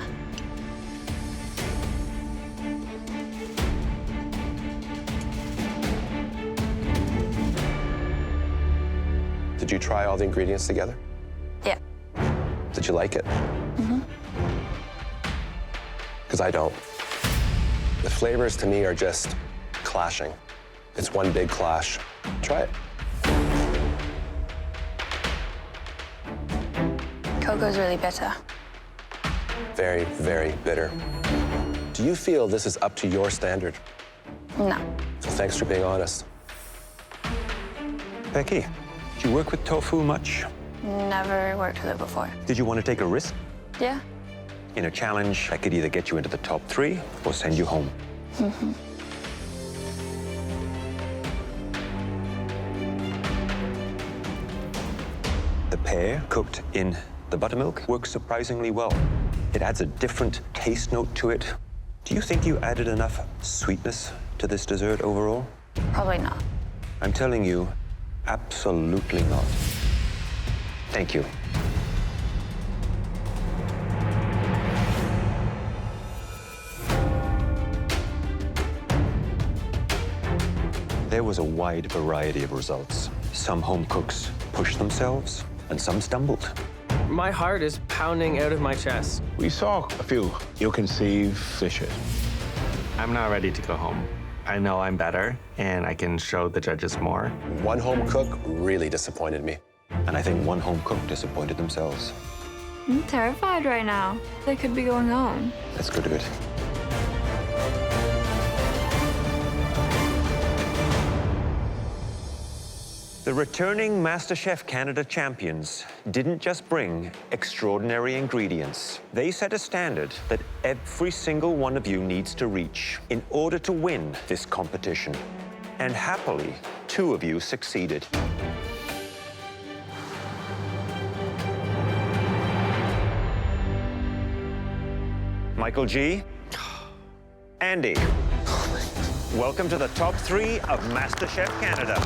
Did you try all the ingredients together? Yeah. Did you like it? Mm-hmm. Because I don't. The flavors to me are just clashing. It's one big clash. Try it. Cocoa's really bitter. Very, very bitter. Do you feel this is up to your standard? No. So thanks for being honest. Becky, do you work with tofu much? Never worked with it before. Did you want to take a risk? Yeah. In a challenge that could either get you into the top 3 or send you home. Mm-hmm. The pear cooked in the buttermilk works surprisingly well. It adds a different taste note to it. Do you think you added enough sweetness to this dessert overall? Probably not. I'm telling you, absolutely not. Thank you. There was a wide variety of results. Some home cooks pushed themselves, and some stumbled. My heart is pounding out of my chest. We saw a few ill-conceived dishes. I'm not ready to go home. I know I'm better, and I can show the judges more. One home cook really disappointed me. And I think one home cook disappointed themselves. I'm terrified right now. They could be going home. Let's go to it. The returning MasterChef Canada champions didn't just bring extraordinary ingredients. They set a standard that every single one of you needs to reach in order to win this competition. And happily, 2 of you succeeded. Michael G. Andy. Welcome to the top 3 of MasterChef Canada.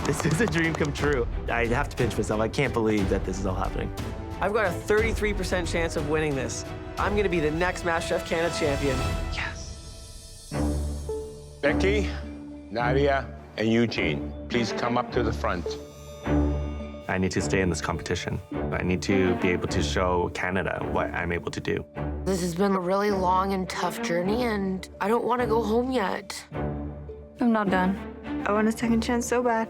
This is a dream come true. I have to pinch myself. I can't believe that this is all happening. I've got a 33% chance of winning this. I'm gonna be the next MasterChef Canada champion. Yes. Becky, Nadia, and Eugene, please come up to the front. I need to stay in this competition. I need to be able to show Canada what I'm able to do. This has been a really long and tough journey, and I don't want to go home yet. I'm not done. I want a second chance so bad.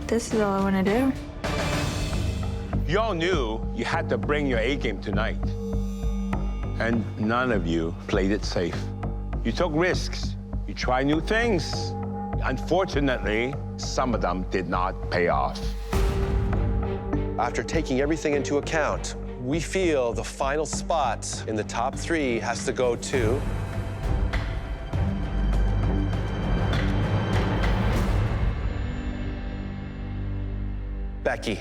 This is all I want to do. You all knew you had to bring your A game tonight. And none of you played it safe. You took risks. You tried new things. Unfortunately, some of them did not pay off. After taking everything into account, we feel the final spot in the top 3 has to go to Becky.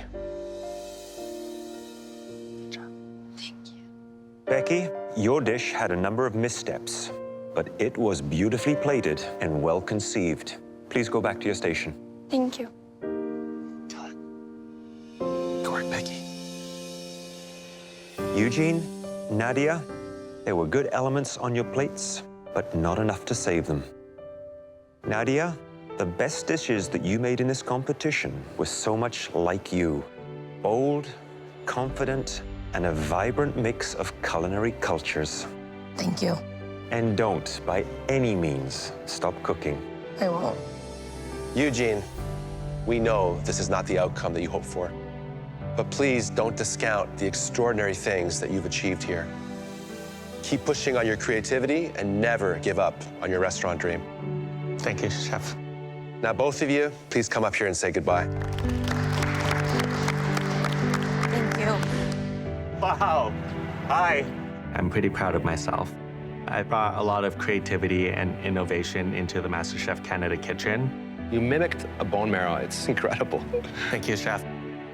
Becky, your dish had a number of missteps, but it was beautifully plated and well conceived. Please go back to your station. Thank you. Go work, Becky. Eugene, Nadia, there were good elements on your plates, but not enough to save them. Nadia, the best dishes that you made in this competition were so much like you. Bold, confident, and a vibrant mix of culinary cultures. Thank you. And don't, by any means, stop cooking. I won't. Eugene, we know this is not the outcome that you hoped for, but please don't discount the extraordinary things that you've achieved here. Keep pushing on your creativity and never give up on your restaurant dream. Thank you, Chef. Now, both of you, please come up here and say goodbye. Thank you. Wow. Hi. I'm pretty proud of myself. I brought a lot of creativity and innovation into the MasterChef Canada kitchen. You mimicked a bone marrow. It's incredible. Thank you, Chef.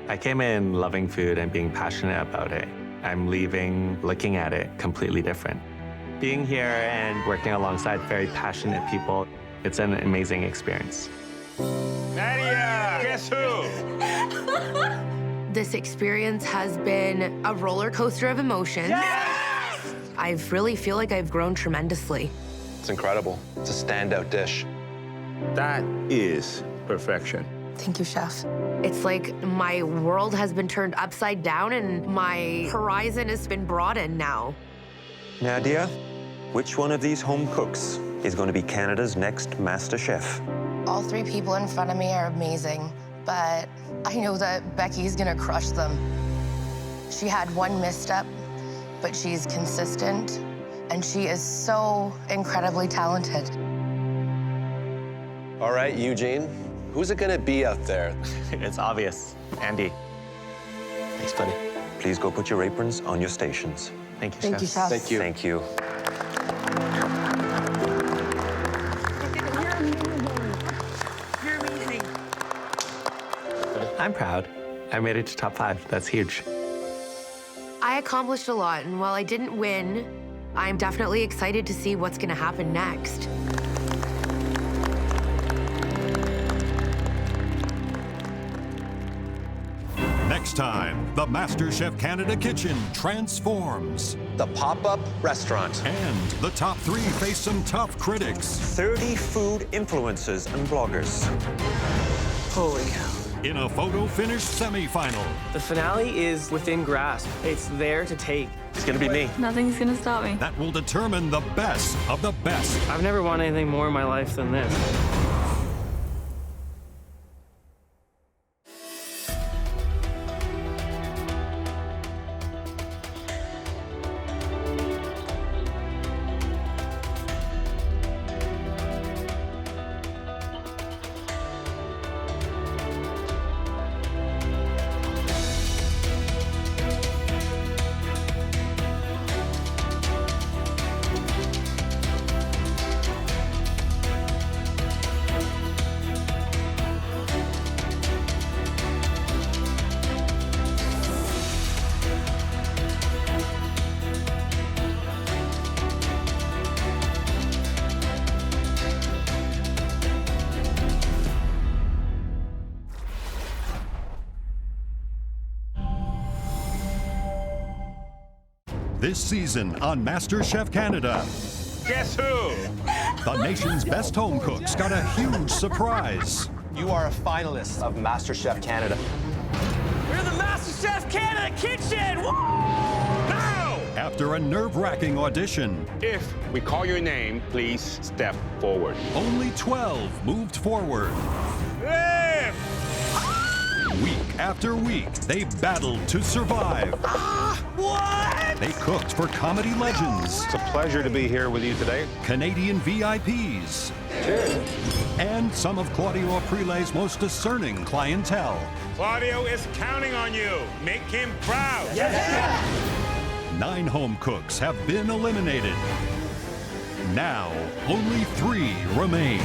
I came in loving food and being passionate about it. I'm leaving looking at it completely different. Being here and working alongside very passionate people, it's an amazing experience. Nadia, guess who? This experience has been a roller coaster of emotions. Yes! I really feel like I've grown tremendously. It's incredible. It's a standout dish. That is perfection. Thank you, Chef. It's like my world has been turned upside down and my horizon has been broadened now. Nadia, which one of these home cooks is going to be Canada's next Master Chef? All three people in front of me are amazing, but I know that Becky's gonna crush them. She had one misstep, but she's consistent, and she is so incredibly talented. All right, Eugene, who's it gonna be out there? It's obvious. Andy. Thanks, buddy. Please go put your aprons on your stations. Thank you, Thank Chef. you, Chef. Thank you. Thank you. You're amazing. I'm proud. I made it to top 5. That's huge. I accomplished a lot, and while I didn't win, I'm definitely excited to see what's gonna happen next. Next time, the MasterChef Canada kitchen transforms. The Popup restaurant. And the top 3 face some tough critics. 30 food influencers and bloggers. Holy cow. In a photo finish semifinal. The finale is within grasp. It's there to take. It's gonna be me. Nothing's gonna stop me. That will determine the best of the best. I've never wanted anything more in my life than this. This season on MasterChef Canada, Guess who? the nation's best home cooks got a huge surprise. You are a finalist of MasterChef Canada. We're the MasterChef Canada kitchen! Woo! Now! After a nerve-wracking audition, If we call your name, please step forward. only 12 moved forward. Lift! Week after week, they battled to survive. What? They cooked for comedy legends, It's a pleasure to be here with you today. Canadian VIPs, and some of Claudio Aprile's most discerning clientele. Claudio is counting on you. Make him proud. 9 home cooks have been eliminated. Now, only 3 remain.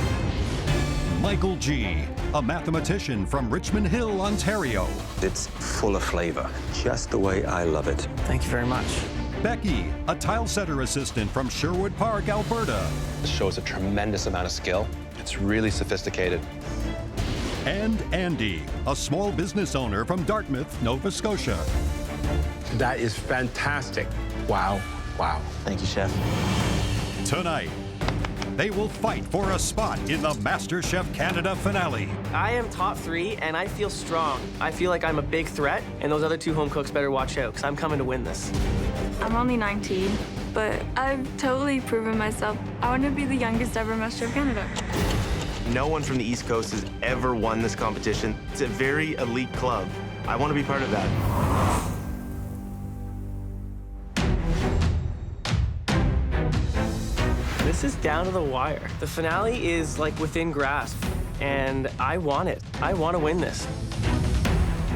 Michael G., a mathematician from Richmond Hill, Ontario. It's full of flavor, just the way I love it. Thank you very much. Becky, a tile setter assistant from Sherwood Park, Alberta. This shows a tremendous amount of skill. It's really sophisticated. And Andy, a small business owner from Dartmouth, Nova Scotia. That is fantastic. Wow, wow. Thank you, Chef. Tonight, they will fight for a spot in the MasterChef Canada finale. I am top 3, and I feel strong. I feel like I'm a big threat, and those other 2 home cooks better watch out, because I'm coming to win this. I'm only 19, but I've totally proven myself. I want to be the youngest ever MasterChef Canada. No one from the East Coast has ever won this competition. It's a very elite club. I want to be part of that. This is down to the wire. The finale is like within grasp, and I want it. I want to win this.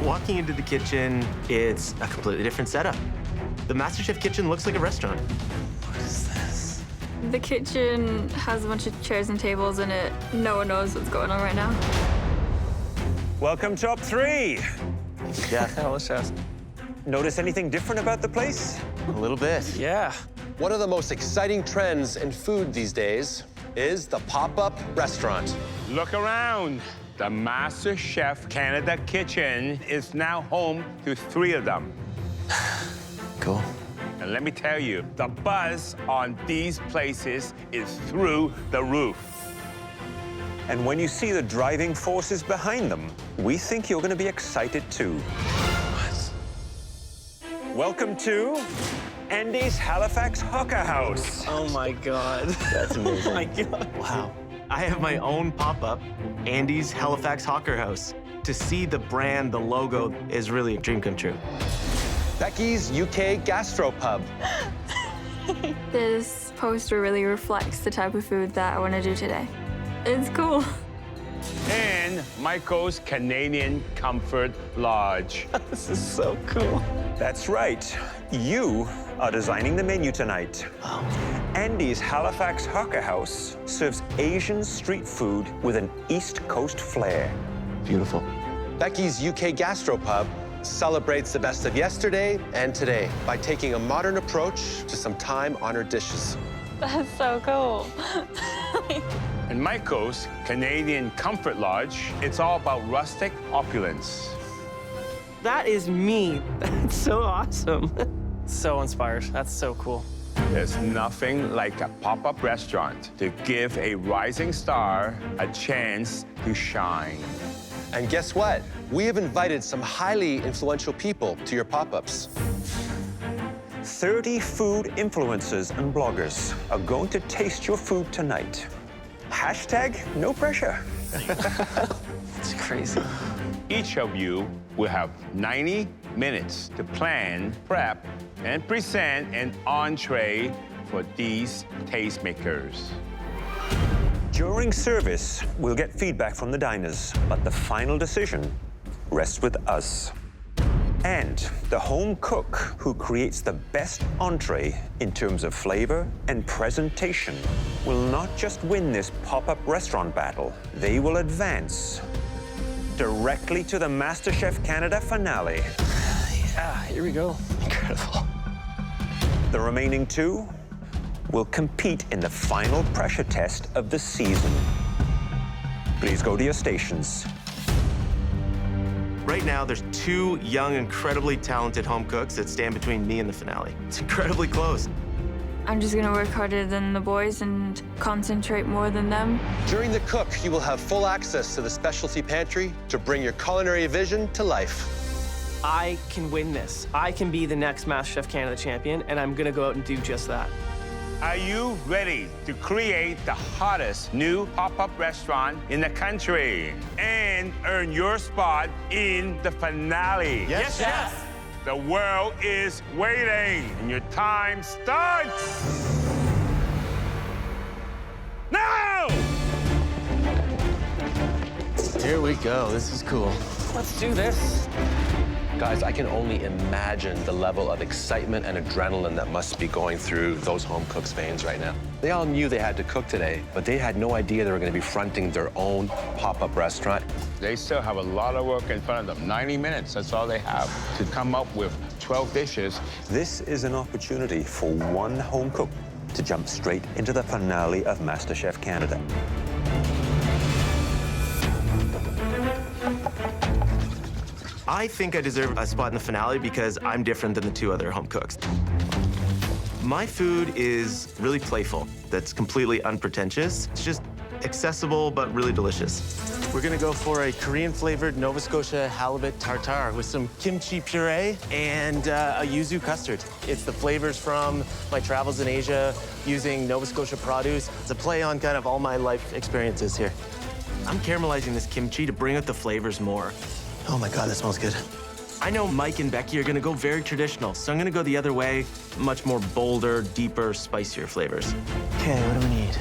Walking into the kitchen, it's a completely different setup. The MasterChef kitchen looks like a restaurant. The kitchen has a bunch of chairs and tables in it. No one knows what's going on right now. Welcome, top three. Yeah, let's ask. Notice anything different about the place? A little bit. Yeah. One of the most exciting trends in food these days is the pop-up restaurant. Look around. The MasterChef Canada kitchen is now home to 3 of them. Cool. And let me tell you, the buzz on these places is through the roof. And when you see the driving forces behind them, we think you're going to be excited too. Welcome to Andy's Halifax Hawker House. Oh my God. That's amazing. Oh my God. Wow. I have my own pop-up, Andy's Halifax Hawker House. To see the brand, the logo, is really a dream come true. Becky's UK Gastropub. This poster really reflects the type of food that I want to do today. It's cool. And Michael's Canadian Comfort Lodge. This is so cool. That's right. You are designing the menu tonight. Andy's Halifax Hawker House serves Asian street food with an East Coast flair. Beautiful. Becky's UK Gastropub celebrates the best of yesterday and today by taking a modern approach to some time-honored dishes. That's so cool. And Michael's Canadian Comfort Lodge, it's all about rustic opulence. That is me. That's so awesome. So inspired. That's so cool. There's nothing like a pop-up restaurant to give a rising star a chance to shine. And guess what? We have invited some highly influential people to your pop-ups. 30 food influencers and bloggers are going to taste your food tonight. Hashtag no pressure. It's crazy. Each of you will have 90 minutes to plan, prep, and present an entree for these tastemakers. During service, we'll get feedback from the diners, but the final decision rests with us. And the home cook who creates the best entree in terms of flavor and presentation will not just win this pop-up restaurant battle, they will advance directly to the MasterChef Canada finale. Yeah, here we go. Incredible. The remaining 2 will compete in the final pressure test of the season. Please go to your stations. Right now, there's 2 young, incredibly talented home cooks that stand between me and the finale. It's incredibly close. I'm just gonna work harder than the boys and concentrate more than them. During the cook, you will have full access to the specialty pantry to bring your culinary vision to life. I can win this. I can be the next MasterChef Canada champion, and I'm gonna go out and do just that. Are you ready to create the hottest new pop-up restaurant in the country and earn your spot in the finale? Yes, chef. The world is waiting, and your time starts now! Here we go. This is cool. Let's do this. Guys, I can only imagine the level of excitement and adrenaline that must be going through those home cooks' veins right now. They all knew they had to cook today, but they had no idea they were going to be fronting their own pop-up restaurant. They still have a lot of work in front of them. 90 minutes, that's all they have to come up with 12 dishes. This is an opportunity for one home cook to jump straight into the finale of MasterChef Canada. I think I deserve a spot in the finale because I'm different than the 2 other home cooks. My food is really playful. That's completely unpretentious. It's just accessible, but really delicious. We're gonna go for a Korean-flavored Nova Scotia halibut tartare with some kimchi puree and a yuzu custard. It's the flavors from my travels in Asia using Nova Scotia produce. It's a play on kind of all my life experiences here. I'm caramelizing this kimchi to bring out the flavors more. Oh my God, that smells good. I know Mike and Becky are gonna go very traditional, so I'm gonna go the other way, much more bolder, deeper, spicier flavors. Okay, what do we need?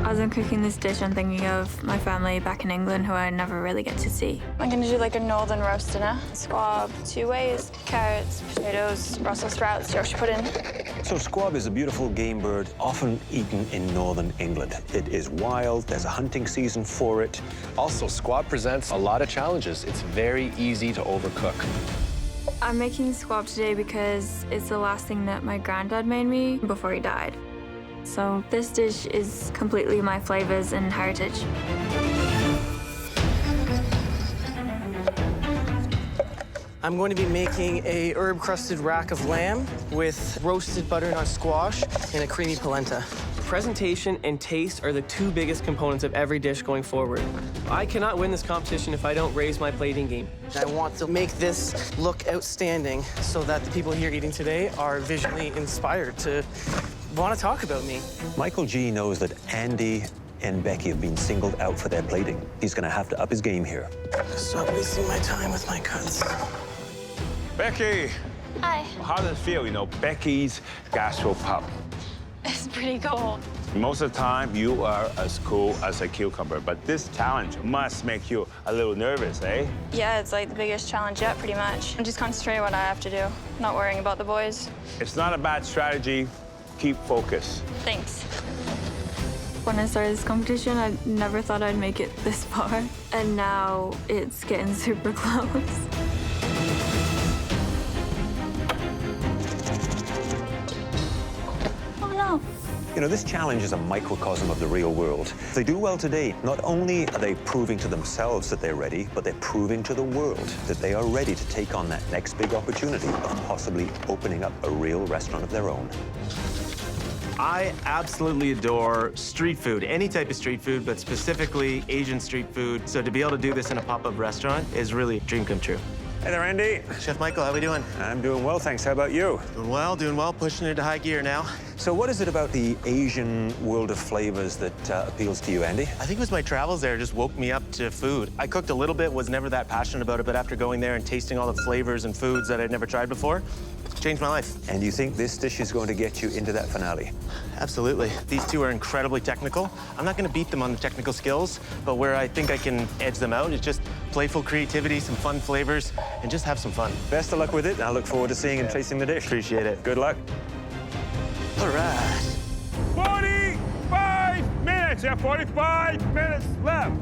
I was cooking this dish, I'm thinking of my family back in England who I never really get to see. I'm gonna do like a northern roast dinner. Squab 2 ways, carrots, potatoes, Brussels sprouts, Yorkshire pudding. So squab is a beautiful game bird, often eaten in northern England. It is wild, there's a hunting season for it. Also, squab presents a lot of challenges. It's very easy to overcook. I'm making squab today because it's the last thing that my granddad made me before he died. So this dish is completely my flavors and heritage. I'm going to be making a herb-crusted rack of lamb with roasted butternut squash and a creamy polenta. Presentation and taste are the 2 biggest components of every dish going forward. I cannot win this competition if I don't raise my plating game. I want to make this look outstanding so that the people here eating today are visually inspired to want to talk about me. Michael G knows that Andy and Becky have been singled out for their plating. He's gonna have to up his game here. Stop wasting my time with my cuts. Becky, Hi. how does it feel, Becky's gastropub? It's pretty cool. Most of the time, you are as cool as a cucumber, but this challenge must make you a little nervous, eh? Yeah, it's like the biggest challenge yet, pretty much. I'm just concentrating on what I have to do, not worrying about the boys. It's not a bad strategy. Keep focused. Thanks. When I started this competition, I never thought I'd make it this far. And now it's getting super close. Oh no. This challenge is a microcosm of the real world. If they do well today, not only are they proving to themselves that they're ready, but they're proving to the world that they are ready to take on that next big opportunity of possibly opening up a real restaurant of their own. I absolutely adore street food, any type of street food, but specifically Asian street food. So to be able to do this in a pop-up restaurant is really a dream come true. Hey there, Andy. Chef Michael, how we doing? I'm doing well, thanks. How about you? Doing well, pushing into high gear now. So what is it about the Asian world of flavors that appeals to you, Andy? I think it was my travels there just woke me up to food. I cooked a little bit, was never that passionate about it, but after going there and tasting all the flavors and foods that I'd never tried before, changed my life. And you think this dish is going to get you into that finale? Absolutely. These 2 are incredibly technical. I'm not going to beat them on the technical skills, but where I think I can edge them out is just playful creativity, some fun flavors, and just have some fun. Best of luck with it. I look forward to seeing and tasting the dish. Appreciate it. Good luck. All right. 45 minutes. You have 45 minutes left.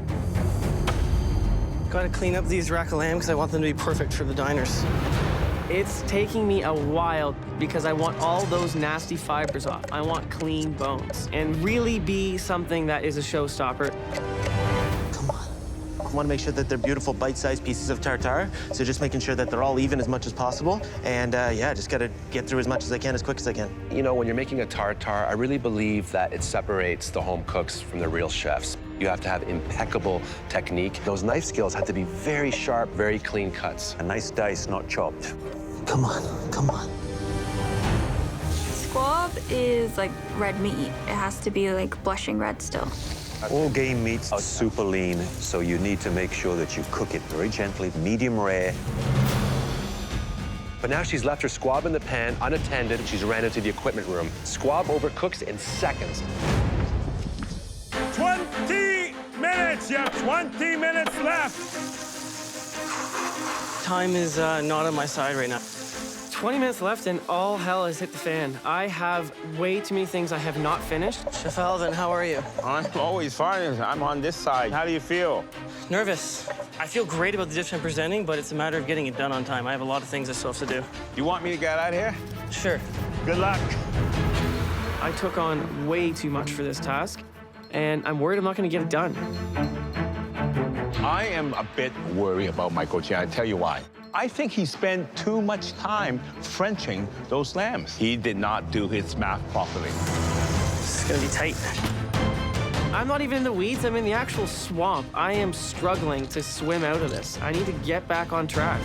Gotta clean up these rack of lamb because I want them to be perfect for the diners. It's taking me a while because I want all those nasty fibers off. I want clean bones and really be something that is a showstopper. Come on. I want to make sure that they're beautiful bite-sized pieces of tartare. So just making sure that they're all even as much as possible. And yeah, just got to get through as much as I can, as quick as I can. When you're making a tartare, I really believe that it separates the home cooks from the real chefs. You have to have impeccable technique. Those knife skills have to be very sharp, very clean cuts. A nice dice, not chopped. Come on, come on. Squab is like red meat. It has to be like blushing red still. All game meats are super lean, so you need to make sure that you cook it very gently, medium rare. But now she's left her squab in the pan unattended. She's ran into the equipment room. Squab overcooks in seconds. 20 minutes. You have 20 minutes left. Time is not on my side right now. 20 minutes left and all hell has hit the fan. I have way too many things I have not finished. Chef Alvin, how are you? I'm always fine. I'm on this side. How do you feel? Nervous. I feel great about the dish I'm presenting, but it's a matter of getting it done on time. I have a lot of things I still have to do. You want me to get out of here? Sure. Good luck. I took on way too much for this task, and I'm worried I'm not going to get it done. I am a bit worried about Michael G. I'll tell you why. I think he spent too much time Frenching those lambs. He did not do his math properly. This is gonna be tight. I'm not even in the weeds, I'm in the actual swamp. I am struggling to swim out of this. I need to get back on track.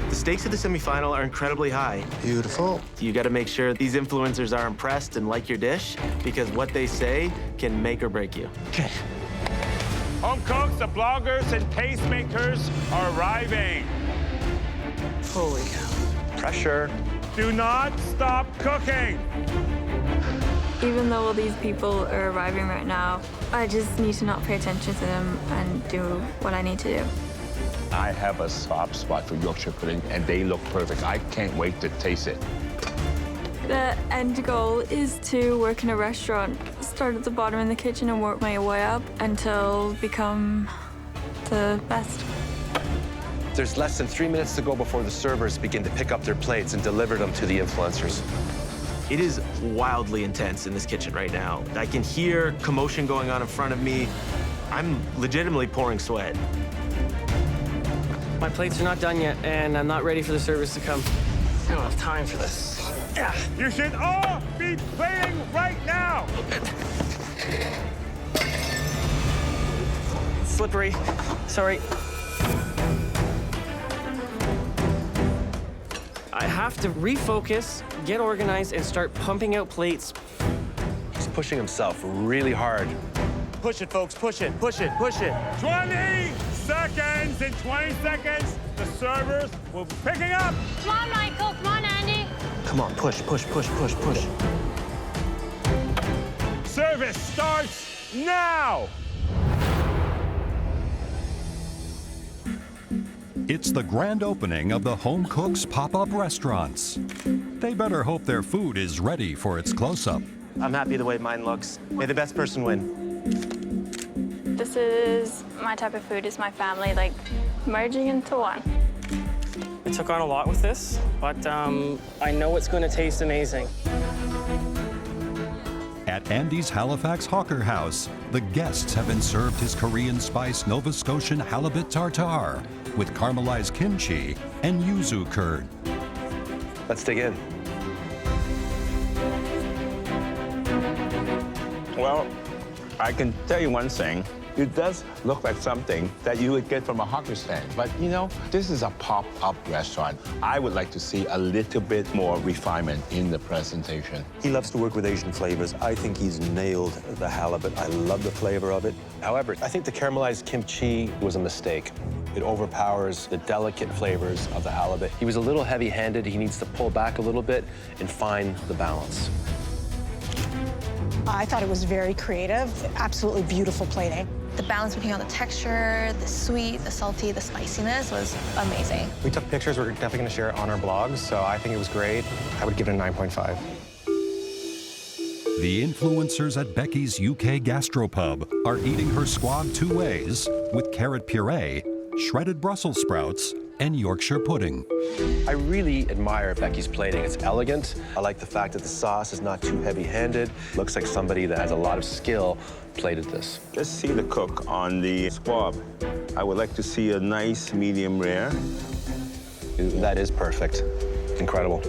The stakes of the semifinal are incredibly high. Beautiful. You got to make sure these influencers are impressed and like your dish, because what they say can make or break you. Okay. Home cooks, the bloggers, and tastemakers are arriving. Holy cow. Pressure. Do not stop cooking. Even though all these people are arriving right now, I just need to not pay attention to them and do what I need to do. I have a soft spot for Yorkshire pudding, and they look perfect. I can't wait to taste it. The end goal is to work in a restaurant, start at the bottom in the kitchen and work my way up until become the best. There's less than 3 minutes to go before the servers begin to pick up their plates and deliver them to the influencers. It is wildly intense in this kitchen right now. I can hear commotion going on in front of me. I'm legitimately pouring sweat. My plates are not done yet, and I'm not ready for the service to come. I don't have time for this. Yeah. You should all be plating right now! Slippery. Sorry. I have to refocus, get organized, and start pumping out plates. He's pushing himself really hard. Push it, folks. Push it, push it, push it. 20 seconds! In 20 seconds, the servers will be picking up! Come on, Michael. Come on, Andy. Come on, push, push, push, push, push. Service starts now! It's the grand opening of the Home Cooks pop-up restaurants. They better hope their food is ready for its close-up. I'm happy the way mine looks. May the best person win. This is my type of food, is my family, like, merging into one. I took on a lot with this, but I know it's going to taste amazing. At Andy's Halifax Hawker House, the guests have been served his Korean spice Nova Scotian halibut tartare with caramelized kimchi and yuzu curd. Let's dig in. Well, I can tell you one thing. It does look like something that you would get from a hawker stand. But, you know, this is a pop-up restaurant. I would like to see a little bit more refinement in the presentation. He loves to work with Asian flavors. I think he's nailed the halibut. I love the flavor of it. However, I think the caramelized kimchi was a mistake. It overpowers the delicate flavors of the halibut. He was a little heavy-handed. He needs to pull back a little bit and find the balance. I thought it was very creative, absolutely beautiful plating. The balance between all the texture, the sweet, the salty, the spiciness was amazing. We took pictures. We're definitely going to share it on our blogs, so I think it was great. I would give it a 9.5. The influencers at Becky's UK Gastropub are eating her squab two ways with carrot puree, shredded Brussels sprouts, and Yorkshire pudding. I really admire Becky's plating. It's elegant. I like the fact that the sauce is not too heavy-handed. Looks like somebody that has a lot of skill plated this. Just see the cook on the squab. I would like to see a nice medium rare. That is perfect. Incredible.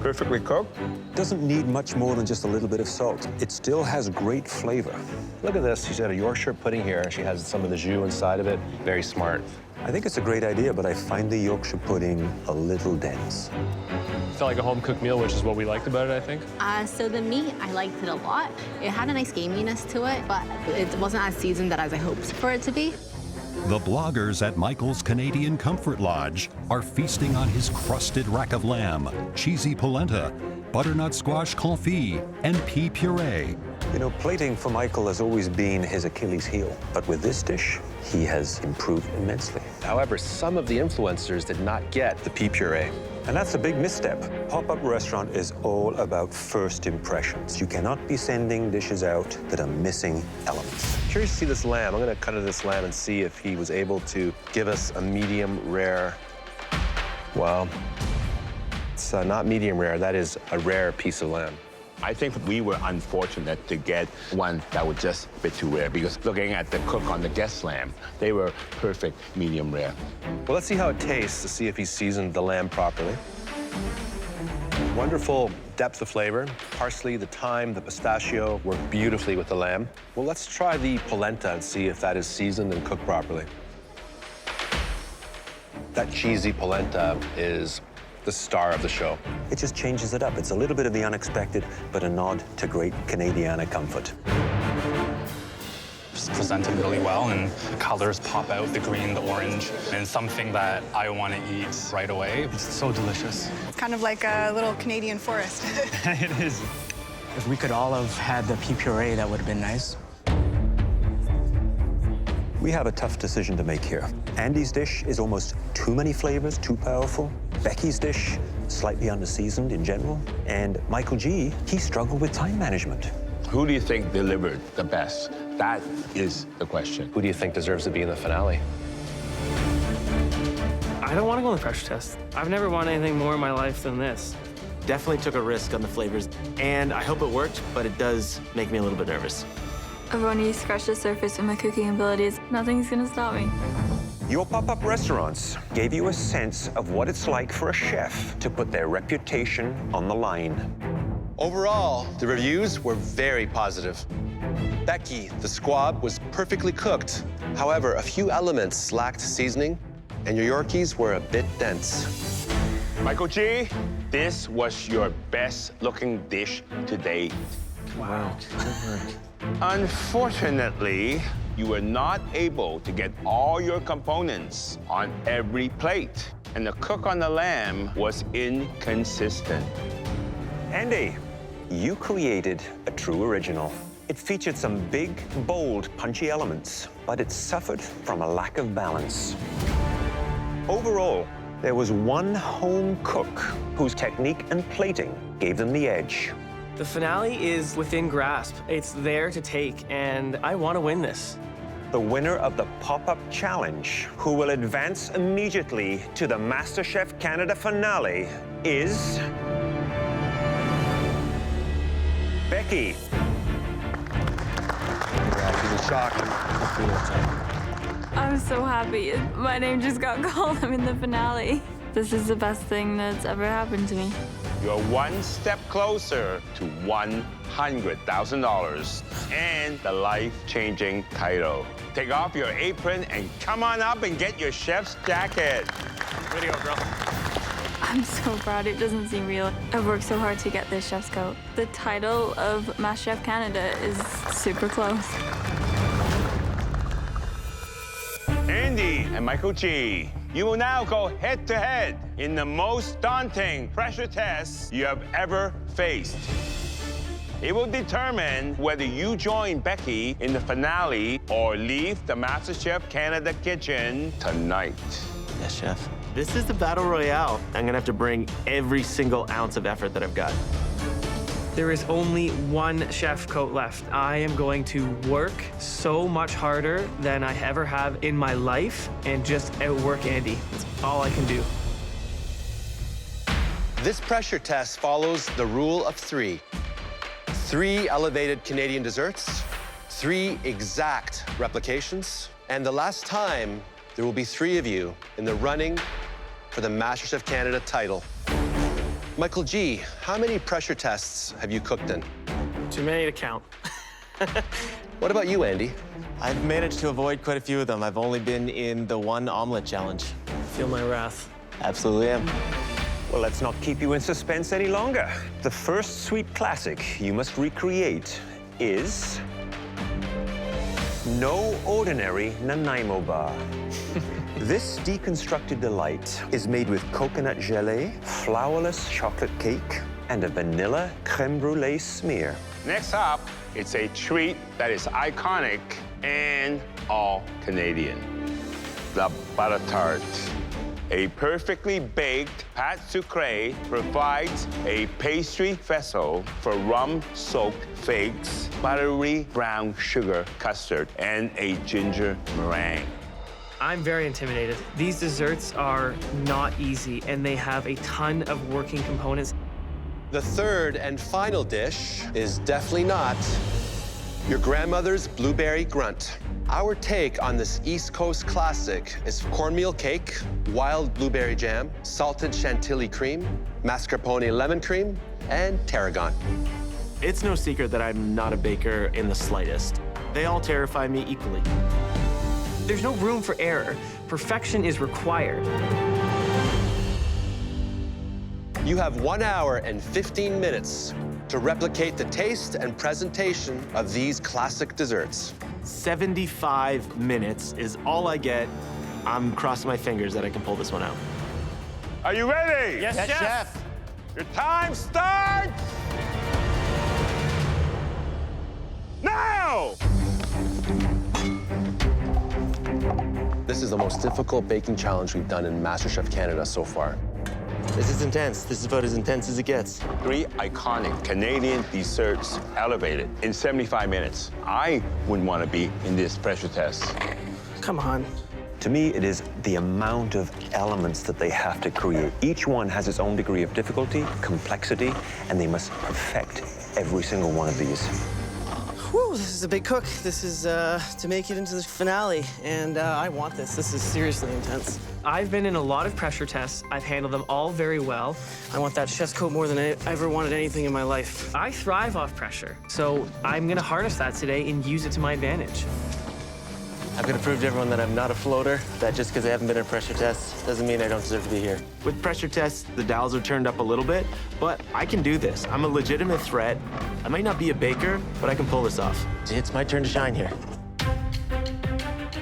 Perfectly cooked. Doesn't need much more than just a little bit of salt. It still has great flavor. Look at this. She's got a Yorkshire pudding here. She has some of the jus inside of it. Very smart. I think it's a great idea, but I find the Yorkshire pudding a little dense. It felt like a home-cooked meal, which is what we liked about it, I think. So the meat, I liked it a lot. It had a nice gaminess to it, but it wasn't as seasoned as I hoped for it to be. The bloggers at Michael's Canadian Comfort Lodge are feasting on his crusted rack of lamb, cheesy polenta, butternut squash confit, and pea puree. You know, plating for Michael has always been his Achilles heel, but with this dish, he has improved immensely. However, some of the influencers did not get the pea puree. And that's a big misstep. Pop-up restaurant is all about first impressions. You cannot be sending dishes out that are missing elements. Curious to see this lamb. I'm gonna cut into this lamb and see if he was able to give us a medium rare. Wow. It's not medium rare, that is a rare piece of lamb. I think we were unfortunate to get one that was just a bit too rare, because looking at the cook on the guest lamb, they were perfect medium rare. Well, let's see how it tastes to see if he seasoned the lamb properly. Wonderful depth of flavor. Parsley, the thyme, the pistachio work beautifully with the lamb. Well, let's try the polenta and see if that is seasoned and cooked properly. That cheesy polenta is the star of the show. It just changes it up. It's a little bit of the unexpected, but a nod to great Canadiana comfort. just presented really well, and the colors pop out, the green, the orange, and something that I want to eat right away. It's so delicious. It's kind of like a little Canadian forest. It is. If we could all have had the pea puree, that would have been nice. We have a tough decision to make here. Andy's dish is almost too many flavors, too powerful. Becky's dish, slightly underseasoned in general. And Michael G, he struggled with time management. Who do you think delivered the best? That is the question. Who do you think deserves to be in the finale? I don't want to go on the pressure test. I've never wanted anything more in my life than this. Definitely took a risk on the flavors, and I hope it worked, but it does make me a little bit nervous. I've only scratched the surface of my cooking abilities. Nothing's gonna stop me. Your pop-up restaurants gave you a sense of what it's like for a chef to put their reputation on the line. Overall, the reviews were very positive. Becky, the squab, was perfectly cooked. However, a few elements lacked seasoning, and your Yorkies were a bit dense. Michael G, this was your best-looking dish to date. Wow. Unfortunately, you were not able to get all your components on every plate, and the cook on the lamb was inconsistent. Andy, you created a true original. It featured some big, bold, punchy elements, but it suffered from a lack of balance. Overall, there was one home cook whose technique and plating gave them the edge. The finale is within grasp. It's there to take, and I want to win this. The winner of the Pop-Up Challenge, who will advance immediately to the MasterChef Canada finale, is Becky. Yeah, she was shocked. I'm so happy. My name just got called. I'm in the finale. This is the best thing that's ever happened to me. You're one step closer to $100,000 and the life-changing title. Take off your apron and come on up and get your chef's jacket. Way to go, girl. I'm so proud. It doesn't seem real. I've worked so hard to get this chef's coat. The title of MasterChef Canada is super close. Andy and Michael G, you will now go head-to-head in the most daunting pressure test you have ever faced. It will determine whether you join Becky in the finale or leave the MasterChef Canada kitchen tonight. Yes, chef. This is the battle royale. I'm gonna have to bring every single ounce of effort that I've got. There is only one chef coat left. I am going to work so much harder than I ever have in my life and just outwork Andy. That's all I can do. This pressure test follows the rule of three. 3 elevated Canadian desserts, 3 exact replications, and the last time there will be 3 of you in the running for the MasterChef Canada title. Michael G, how many pressure tests have you cooked in? Too many to count. What about you, Andy? I've managed to avoid quite a few of them. I've only been in the 1 omelet challenge. Feel my wrath. Absolutely am. Well, let's not keep you in suspense any longer. The first sweet classic you must recreate is no ordinary Nanaimo bar. This deconstructed delight is made with coconut gelée, flourless chocolate cake, and a vanilla creme brulee smear. Next up, it's a treat that is iconic and all Canadian. The butter tart. A perfectly baked pâte sucrée provides a pastry vessel for rum-soaked figs, buttery brown sugar custard, and a ginger meringue. I'm very intimidated. These desserts are not easy, and they have a ton of working components. The third and final dish is definitely not your grandmother's blueberry grunt. Our take on this East Coast classic is cornmeal cake, wild blueberry jam, salted chantilly cream, mascarpone lemon cream, and tarragon. It's no secret that I'm not a baker in the slightest. They all terrify me equally. There's no room for error. Perfection is required. You have 1 hour and 15 minutes to replicate the taste and presentation of these classic desserts. 75 minutes is all I get. I'm crossing my fingers that I can pull this one out. Are you ready? Yes, chef. Your time starts now! This is the most difficult baking challenge we've done in MasterChef Canada so far. This is intense. This is about as intense as it gets. 3 iconic Canadian desserts elevated in 75 minutes. I wouldn't want to be in this pressure test. Come on. To me, it is the amount of elements that they have to create. Each one has its own degree of difficulty, complexity, and they must perfect every single one of these. Whew, this is a big cook. This is to make it into the finale, and I want this. This is seriously intense. I've been in a lot of pressure tests. I've handled them all very well. I want that chef's coat more than I ever wanted anything in my life. I thrive off pressure, so I'm gonna harness that today and use it to my advantage. I'm gonna prove to everyone that I'm not a floater, that just because I haven't been in a pressure test doesn't mean I don't deserve to be here. With pressure tests, the dials are turned up a little bit, but I can do this. I'm a legitimate threat. I might not be a baker, but I can pull this off. It's my turn to shine here.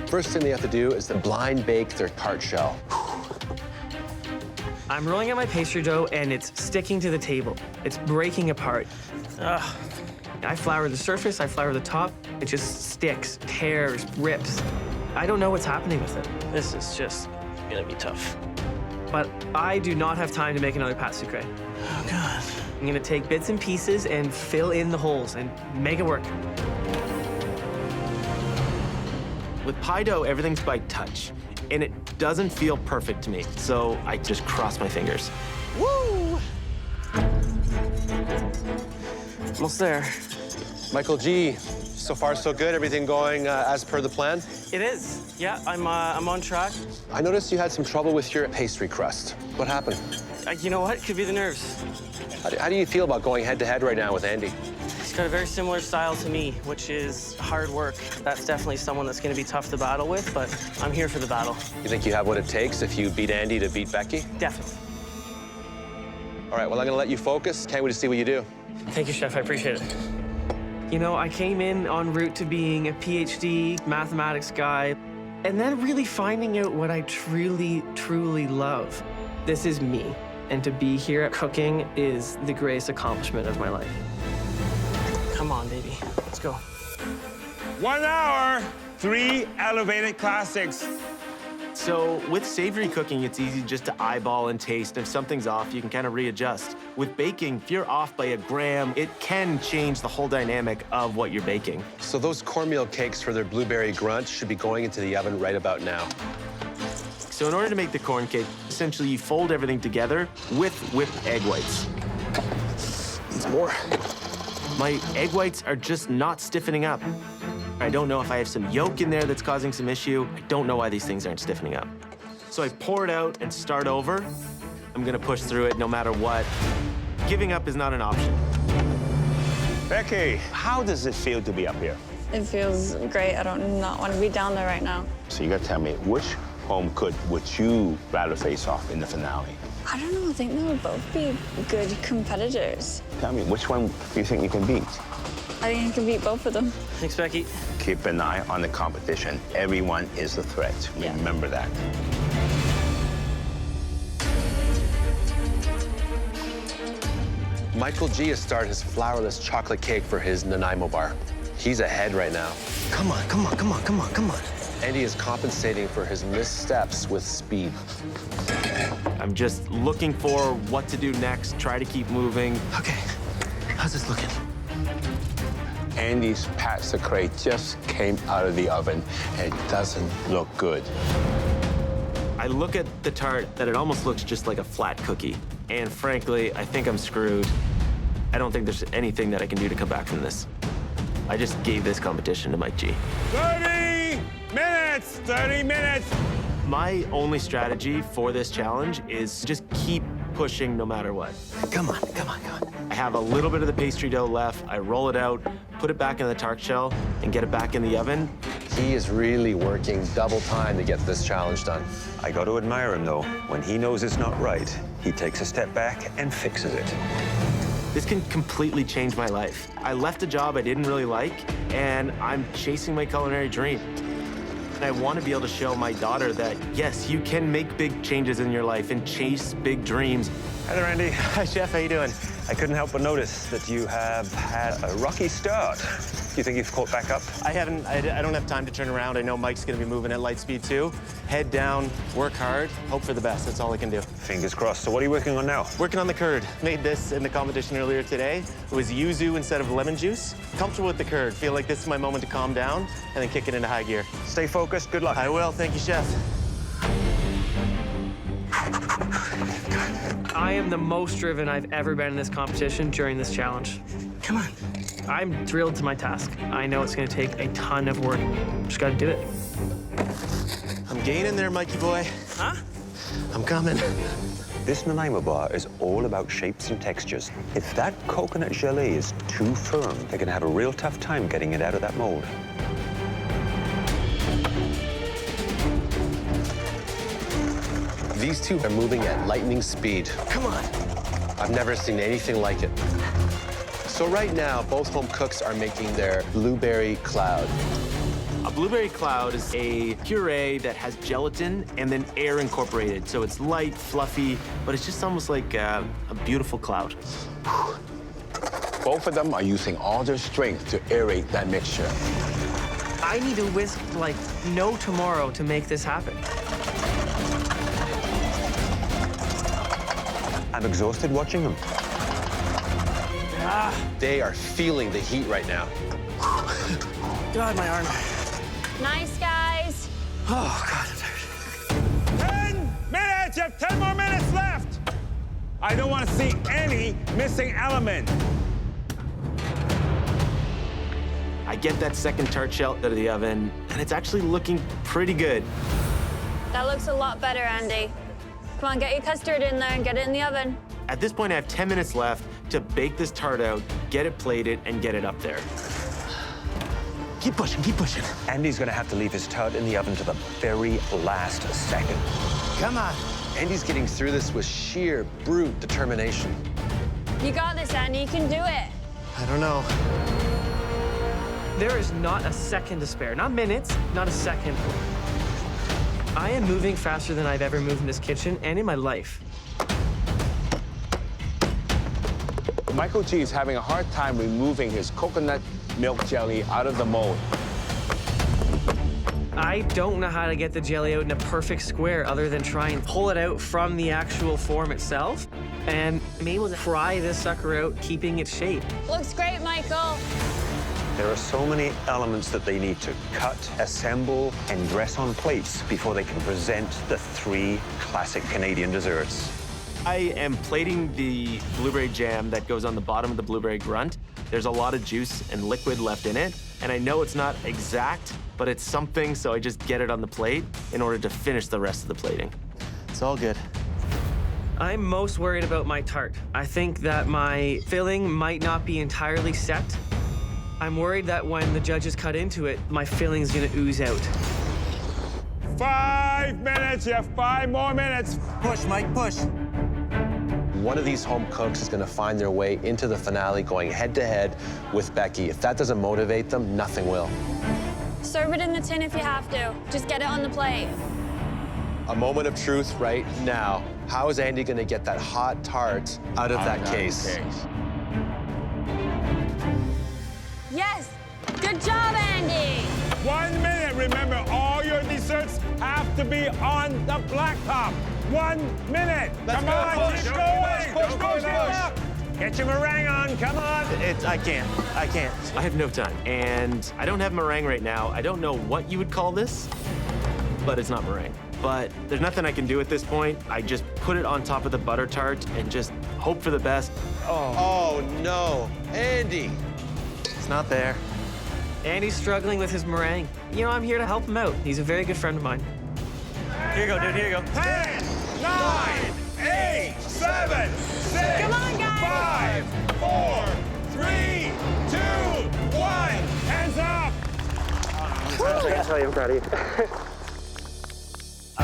First thing they have to do is to blind bake their tart shell. I'm rolling out my pastry dough, and it's sticking to the table. It's breaking apart. Ugh. I flour the surface, I flour the top. It just sticks, tears, rips. I don't know what's happening with it. This is just gonna be tough. But I do not have time to make another pâte sucrée. Oh, God. I'm gonna take bits and pieces and fill in the holes and make it work. With pie dough, everything's by touch, and it doesn't feel perfect to me, so I just cross my fingers. Woo! Almost there. Michael G, so far so good? Everything going as per the plan? It is. Yeah, I'm on track. I noticed you had some trouble with your pastry crust. What happened? You know what? Could be the nerves. How do you feel about going head-to-head right now with Andy? He's got a very similar style to me, which is hard work. That's definitely someone that's going to be tough to battle with, but I'm here for the battle. You think you have what it takes if you beat Andy to beat Becky? Definitely. All right, well, I'm going to let you focus. Can't wait to see what you do. Thank you, Chef. I appreciate it. You know, I came in en route to being a PhD mathematics guy, and then really finding out what I truly, truly love. This is me, and to be here at cooking is the greatest accomplishment of my life. Come on, baby. Let's go. 1 hour, 3 elevated classics. So with savory cooking, it's easy just to eyeball and taste. If something's off, you can kind of readjust. With baking, if you're off by a gram, it can change the whole dynamic of what you're baking. So those cornmeal cakes for their blueberry grunt should be going into the oven right about now. So in order to make the corn cake, essentially you fold everything together with whipped egg whites. Needs more. My egg whites are just not stiffening up. I don't know if I have some yolk in there that's causing some issue. I don't know why these things aren't stiffening up. So I pour it out and start over. I'm gonna push through it no matter what. Giving up is not an option. Becky, how does it feel to be up here? It feels great. I don't not want to be down there right now. So you gotta tell me, which home cook would you rather face off in the finale? I don't know. I think they would both be good competitors. Tell me, which one do you think you can beat? I think I can beat both of them. Thanks, Becky. Keep an eye on the competition. Everyone is a threat. Remember that. Michael G has started his flourless chocolate cake for his Nanaimo bar. He's ahead right now. Come on, come on, come on, come on, come on. Andy is compensating for his missteps with speed. I'm just looking for what to do next, try to keep moving. Okay, how's this looking? Andy's pâte sucrée just came out of the oven and it doesn't look good. I look at the tart that it almost looks just like a flat cookie. And frankly, I think I'm screwed. I don't think there's anything that I can do to come back from this. I just gave this competition to Mike G. 30 minutes! 30 minutes! My only strategy for this challenge is just keep pushing no matter what. Come on, come on, come on. I have a little bit of the pastry dough left. I roll it out, put it back in the tart shell, and get it back in the oven. He is really working double time to get this challenge done. I got to admire him, though. When he knows it's not right, he takes a step back and fixes it. This can completely change my life. I left a job I didn't really like, and I'm chasing my culinary dream. I want to be able to show my daughter that, yes, you can make big changes in your life and chase big dreams. Hi there, Andy. Hi, Chef. How you doing? I couldn't help but notice that you have had a rocky start. Do you think you've caught back up? I haven't. I don't have time to turn around. I know Mike's going to be moving at light speed, too. Head down, work hard, hope for the best. That's all I can do. Fingers crossed. So what are you working on now? Working on the curd. Made this in the competition earlier today. It was yuzu instead of lemon juice. Comfortable with the curd. Feel like this is my moment to calm down and then kick it into high gear. Stay focused. Good luck. I will. Thank you, Chef. I am the most driven I've ever been in this competition during this challenge. Come on. I'm thrilled to my task. I know it's going to take a ton of work. Just got to do it. I'm gaining there, Mikey boy. Huh? I'm coming. This Nanaimo bar is all about shapes and textures. If that coconut gelée is too firm, they're going to have a real tough time getting it out of that mold. These two are moving at lightning speed. Come on. I've never seen anything like it. So right now, both home cooks are making their blueberry cloud. A blueberry cloud is a puree that has gelatin and then air incorporated. So it's light, fluffy, but it's just almost like a beautiful cloud. Both of them are using all their strength to aerate that mixture. I need to whisk like no tomorrow to make this happen. I'm exhausted watching them. They are feeling the heat right now. God, my arm. Nice, guys. Oh, God, I'm tired. 10 minutes! You have 10 more minutes left! I don't want to see any missing element. I get that second tart shell out of the oven, and it's actually looking pretty good. That looks a lot better, Andy. Come on, get your custard in there and get it in the oven. At this point, I have 10 minutes left to bake this tart out, get it plated, and get it up there. Keep pushing, keep pushing. Andy's going to have to leave his tart in the oven to the very last second. Come on. Andy's getting through this with sheer brute determination. You got this, Andy. You can do it. I don't know. There is not a second to spare. Not minutes, not a second. I am moving faster than I've ever moved in this kitchen and in my life. Michael G is having a hard time removing his coconut milk jelly out of the mold. I don't know how to get the jelly out in a perfect square other than try and pull it out from the actual form itself. And I'm able to fry this sucker out, keeping its shape. Looks great, Michael. There are so many elements that they need to cut, assemble, and dress on plates before they can present the three classic Canadian desserts. I am plating the blueberry jam that goes on the bottom of the blueberry grunt. There's a lot of juice and liquid left in it, and I know it's not exact, but it's something, so I just get it on the plate in order to finish the rest of the plating. It's all good. I'm most worried about my tart. I think that my filling might not be entirely set. I'm worried that when the judges cut into it, my filling's gonna ooze out. 5 minutes, you have 5 more minutes. Push, Mike, push. One of these home cooks is going to find their way into the finale going head-to-head with Becky. If that doesn't motivate them, nothing will. Serve it in the tin if you have to. Just get it on the plate. A moment of truth right now. How is Andy going to get that hot tart out of that case? Yes! Good job, Andy! 1 minute. Remember, all your desserts have to be on the blacktop. 1 minute. Come on, keep going. Push. Get your meringue on. Come on. I can't. I have no time. And I don't have meringue right now. I don't know what you would call this, but it's not meringue. But there's nothing I can do at this point. I just put it on top of the butter tart and just hope for the best. Oh no, Andy. It's not there. Andy's struggling with his meringue. You know, I'm here to help him out. He's a very good friend of mine. Here you go, dude. Here you go. 10, 9, 8, 7, 6, Come on, guys. 5, 4, 3, 2, 1. Hands up. That's how I'm proud of you.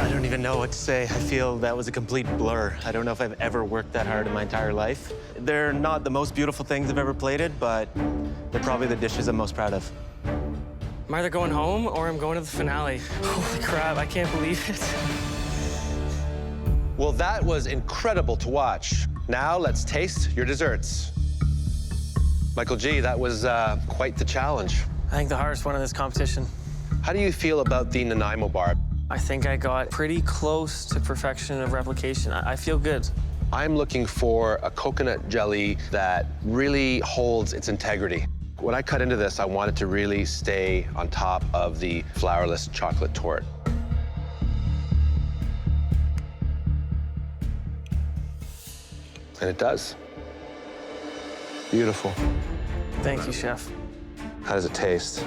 I don't even know what to say. I feel that was a complete blur. I don't know if I've ever worked that hard in my entire life. They're not the most beautiful things I've ever plated, but they're probably the dishes I'm most proud of. I'm either going home or I'm going to the finale. Holy crap, I can't believe it. Well, that was incredible to watch. Now let's taste your desserts. Michael G., that was quite the challenge. I think the hardest one in this competition. How do you feel about the Nanaimo bar? I think I got pretty close to perfection of replication. I feel good. I'm looking for a coconut jelly that really holds its integrity. When I cut into this, I want it to really stay on top of the flourless chocolate torte. And it does. Beautiful. Thank you, Chef. How does it taste?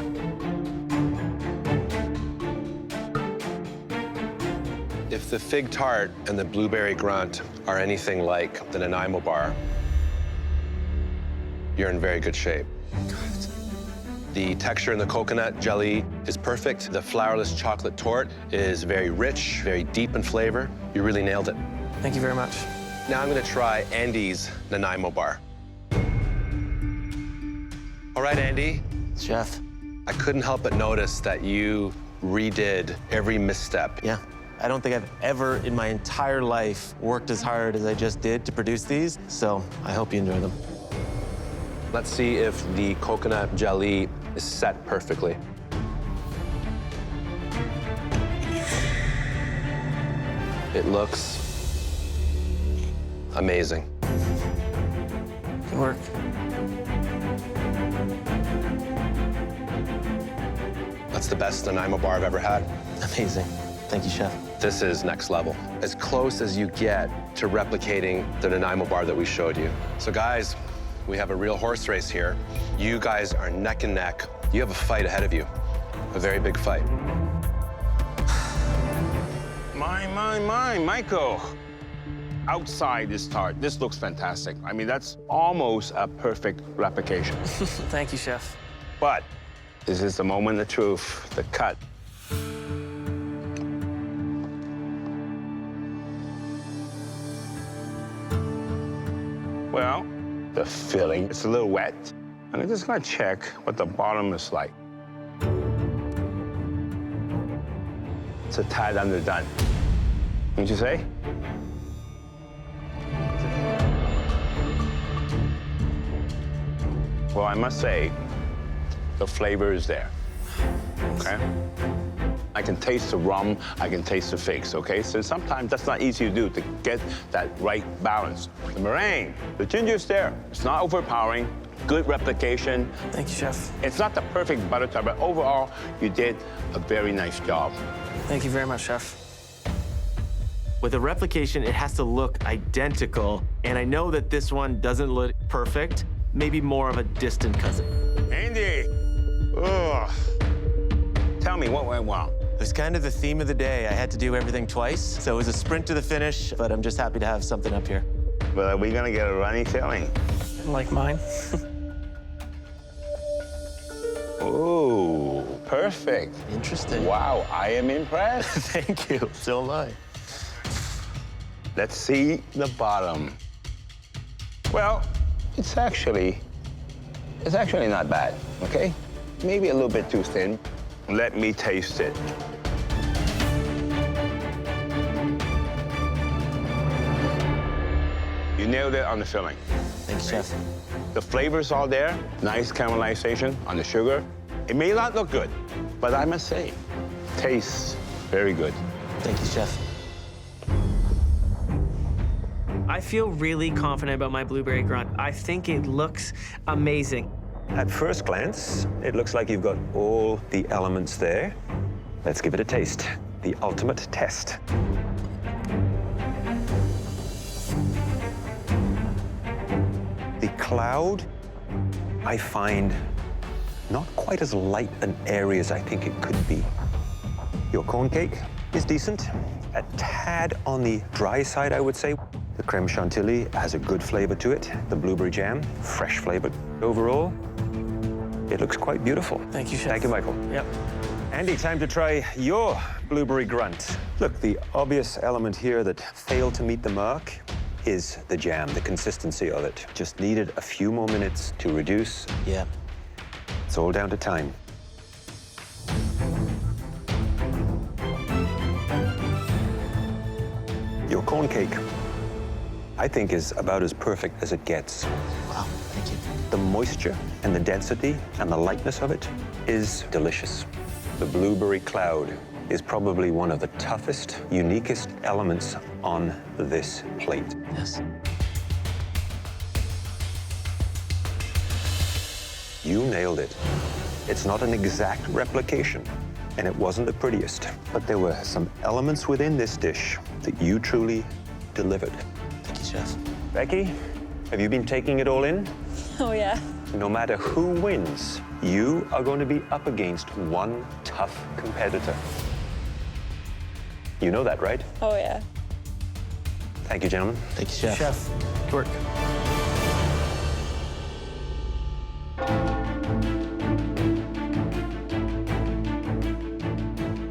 If the fig tart and the blueberry grunt are anything like the Nanaimo bar, you're in very good shape. The texture in the coconut jelly is perfect. The flourless chocolate torte is very rich, very deep in flavor. You really nailed it. Thank you very much. Now I'm gonna try Andy's Nanaimo bar. All right, Andy. Chef. I couldn't help but notice that you redid every misstep. Yeah. I don't think I've ever in my entire life worked as hard as I just did to produce these, so I hope you enjoy them. Let's see if the coconut jelly is set perfectly. It looks amazing. Good work. That's the best Nanaimo bar I've ever had. Amazing. Thank you, Chef. This is next level. As close as you get to replicating the Nanaimo bar that we showed you. So guys, we have a real horse race here. You guys are neck and neck. You have a fight ahead of you, a very big fight. My, Michael. Outside this tart, this looks fantastic. I mean, that's almost a perfect replication. Thank you, Chef. But this is the moment of truth, the cut. Well, the filling, it's a little wet. And I'm just gonna check what the bottom is like. It's a tad underdone. Wouldn't you say? Well, I must say, the flavor is there, okay? I can taste the rum, I can taste the figs, okay? So sometimes that's not easy to do, to get that right balance. The meringue, the ginger's there. It's not overpowering, good replication. Thank you, Chef. It's not the perfect butter tart, but overall, you did a very nice job. Thank you very much, Chef. With a replication, it has to look identical, and I know that this one doesn't look perfect, maybe more of a distant cousin. Andy, ugh. Tell me what went wrong. It was kind of the theme of the day. I had to do everything twice, so it was a sprint to the finish, but I'm just happy to have something up here. But are we gonna get a runny filling? Like mine. Oh, perfect. Interesting. Wow, I am impressed. Thank you. So am I. Let's see the bottom. Well, it's actually not bad, okay? Maybe a little bit too thin. Let me taste it. You nailed it on the filling. Thanks, Chef. The flavor's all there. Nice caramelization on the sugar. It may not look good, but I must say, tastes very good. Thank you, Chef. I feel really confident about my blueberry grunt. I think it looks amazing. At first glance, it looks like you've got all the elements there. Let's give it a taste. The ultimate test. The cloud, I find not quite as light and airy as I think it could be. Your corn cake is decent. A tad on the dry side, I would say. The creme chantilly has a good flavor to it. The blueberry jam, fresh flavor. Overall, it looks quite beautiful. Thank you, Chef. Thank you, Michael. Yep. Andy, time to try your blueberry grunt. Look, the obvious element here that failed to meet the mark is the jam, the consistency of it. Just needed a few more minutes to reduce. Yeah. It's all down to time. Your corn cake, I think, is about as perfect as it gets. Wow, thank you. The moisture and the density and the lightness of it is delicious. The blueberry cloud is probably one of the toughest, uniquest elements on this plate. Yes. You nailed it. It's not an exact replication, and it wasn't the prettiest, but there were some elements within this dish that you truly delivered. Thank you, Chef. Becky, have you been taking it all in? Oh, yeah. No matter who wins, you are going to be up against one tough competitor. You know that, right? Oh, yeah. Thank you, gentlemen. Thank you, Chef. Chef, good work.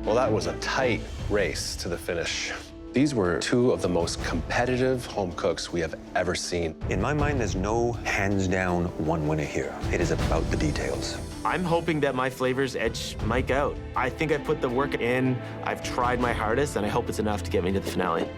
Well, that was a tight race to the finish. These were two of the most competitive home cooks we have ever seen. In my mind, there's no hands-down one winner here. It is about the details. I'm hoping that my flavors edge Mike out. I think I put the work in, I've tried my hardest, and I hope it's enough to get me to the finale.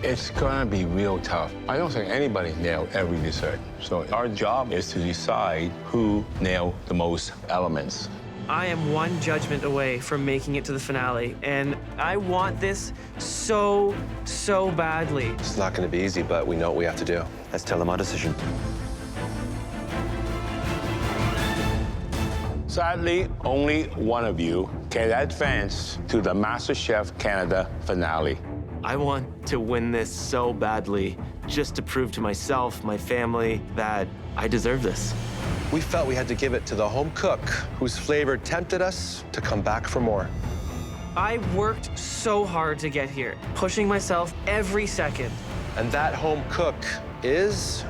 It's gonna be real tough. I don't think anybody nailed every dessert. So our job is to decide who nailed the most elements. I am one judgment away from making it to the finale, and I want this so badly. It's not going to be easy, but we know what we have to do. Let's tell them our decision. Sadly, only one of you can advance to the MasterChef Canada finale. I want to win this so badly, just to prove to myself, my family, that I deserve this. We felt we had to give it to the home cook, whose flavor tempted us to come back for more. I worked so hard to get here, pushing myself every second. And that home cook is...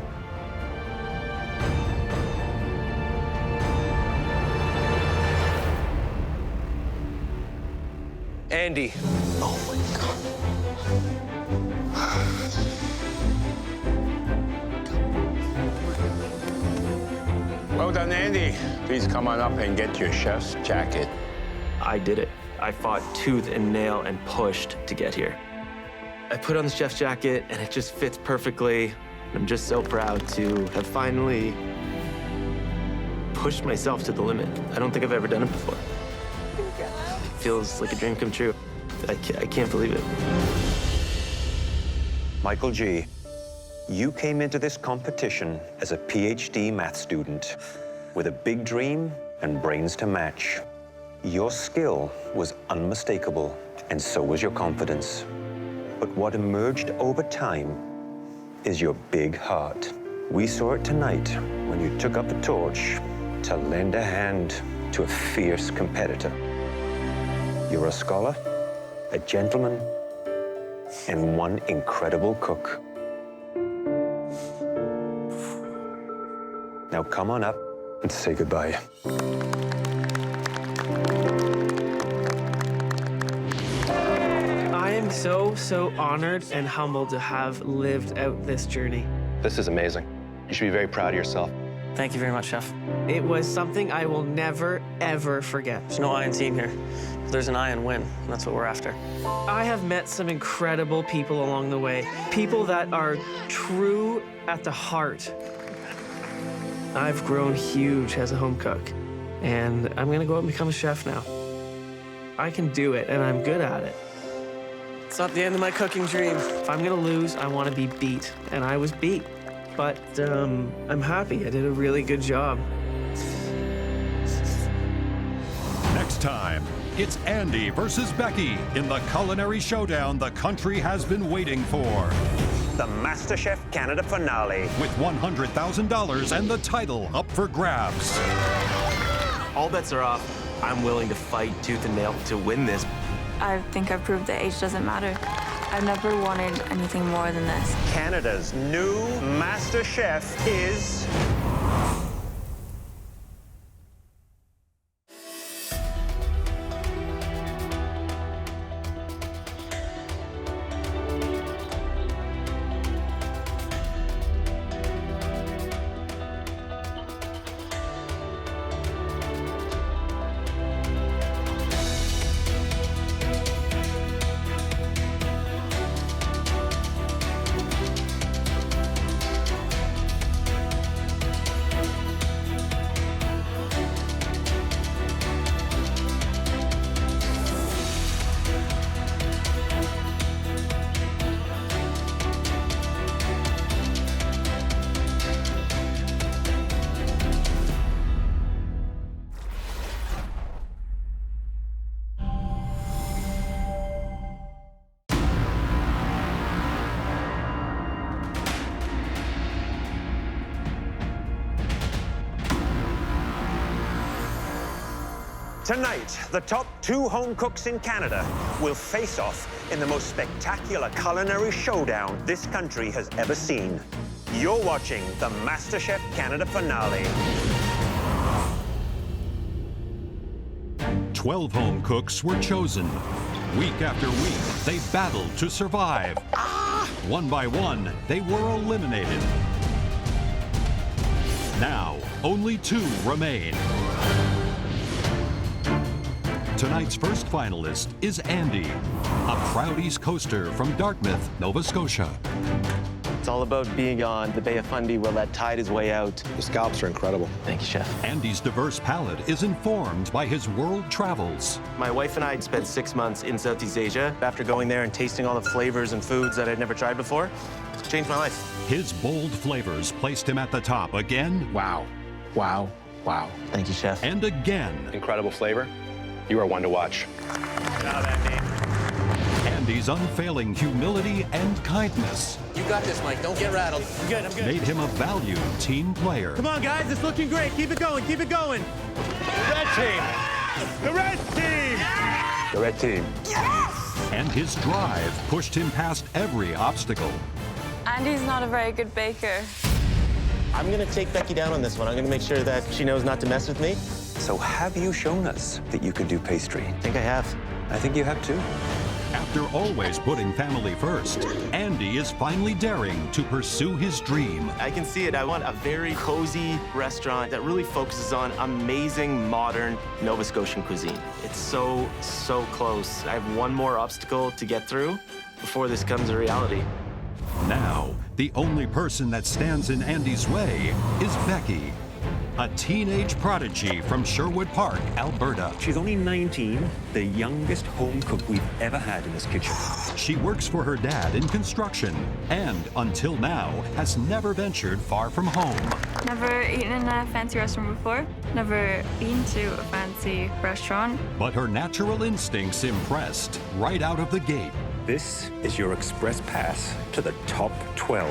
Andy. Oh my God. Well done, Andy. Please come on up and get your chef's jacket. I did it. I fought tooth and nail and pushed to get here. I put on the chef's jacket and it just fits perfectly. I'm just so proud to have finally pushed myself to the limit. I don't think I've ever done it before. It feels like a dream come true. I can't believe it. Michael G., you came into this competition as a PhD math student with a big dream and brains to match. Your skill was unmistakable, and so was your confidence. But what emerged over time is your big heart. We saw it tonight when you took up the torch to lend a hand to a fierce competitor. You're a scholar, a gentleman, and one incredible cook. Now come on up and say goodbye. I am so honored and humbled to have lived out this journey. This is amazing. You should be very proud of yourself. Thank you very much, Chef. It was something I will never, ever forget. There's no I in team here. There's an I in win, and that's what we're after. I have met some incredible people along the way. People that are true at the heart. I've grown huge as a home cook, and I'm gonna go out and become a chef now. I can do it, and I'm good at it. It's not the end of my cooking dream. If I'm gonna lose, I wanna be beat, and I was beat. But I'm happy. I did a really good job. Next time, it's Andy versus Becky in the culinary showdown the country has been waiting for. The MasterChef Canada finale. With $100,000 and the title up for grabs. All bets are off. I'm willing to fight tooth and nail to win this. I think I've proved that age doesn't matter. I've never wanted anything more than this. Canada's new Master Chef is... Tonight, the top 2 home cooks in Canada will face off in the most spectacular culinary showdown this country has ever seen. You're watching the MasterChef Canada finale. 12 home cooks were chosen. Week after week, they battled to survive. One by one, they were eliminated. Now, only 2 remain. Tonight's first finalist is Andy, a proud East Coaster from Dartmouth, Nova Scotia. It's all about being on the Bay of Fundy where that tide is way out. The scallops are incredible. Thank you, Chef. Andy's diverse palate is informed by his world travels. My wife and I spent 6 months in Southeast Asia. After going there and tasting all the flavors and foods that I'd never tried before, it's changed my life. His bold flavors placed him at the top again. Wow, wow, wow. Thank you, Chef. And again. Incredible flavor. You are one to watch. Good job, Andy. Andy's unfailing humility and kindness You got this, Mike. Don't get rattled. I'm good, I'm good. made him a valued team player. Come on, guys. It's looking great. Keep it going. Keep it going. Red team! The red team! The red team. And his drive pushed him past every obstacle. Andy's not a very good baker. I'm going to take Becky down on this one. I'm going to make sure that she knows not to mess with me. So have you shown us that you can do pastry? I think I have. I think you have too. After always putting family first, Andy is finally daring to pursue his dream. I can see it. I want a very cozy restaurant that really focuses on amazing, modern Nova Scotian cuisine. It's so, so close. I have one more obstacle to get through before this becomes a reality. Now, the only person that stands in Andy's way is Becky, a teenage prodigy from Sherwood Park, Alberta. She's only 19, the youngest home cook we've ever had in this kitchen. She works for her dad in construction and, until now, has never ventured far from home. Never eaten in a fancy restaurant before. Never been to a fancy restaurant. But her natural instincts impressed right out of the gate. This is your express pass to the top 12.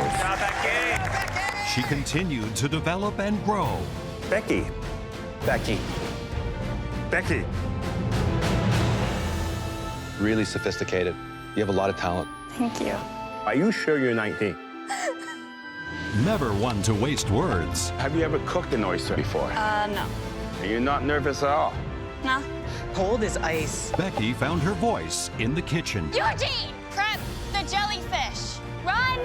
She continued to develop and grow. Becky. Becky. Becky. Really sophisticated. You have a lot of talent. Thank you. Are you sure you're 19? Never one to waste words. Have you ever cooked an oyster before? No. Are you not nervous at all? No. Cold as ice. Becky found her voice in the kitchen, Eugene, prep the jellyfish. Run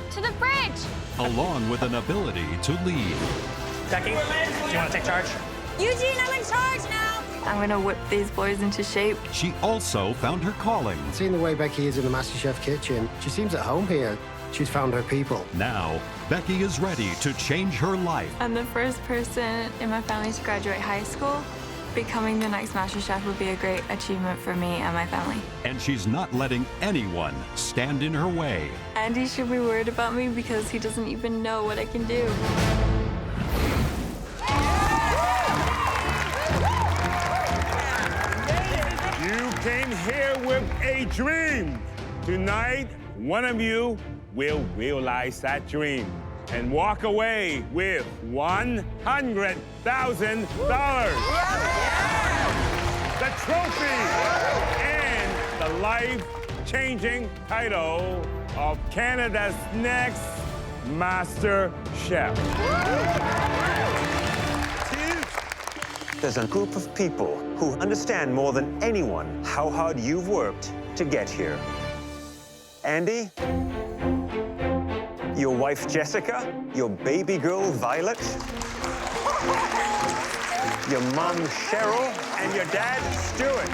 to the fridge. along with an ability to lead. Becky, do you want to take charge? Eugene, I'm in charge now. I'm gonna whip these boys into shape. She also found her calling. Seeing the way Becky is in the MasterChef kitchen, she seems at home here. She's found her people. Now, Becky is ready to change her life. I'm the first person in my family to graduate high school. Becoming the next MasterChef would be a great achievement for me and my family. And she's not letting anyone stand in her way. Andy should be worried about me because he doesn't even know what I can do. You came here with a dream. Tonight, one of you will realize that dream and walk away with $100,000. The trophy and the life-changing title of Canada's next Master Chef. There's a group of people who understand more than anyone how hard you've worked to get here. Andy, your wife Jessica, your baby girl Violet, your mom Cheryl, and your dad Stuart.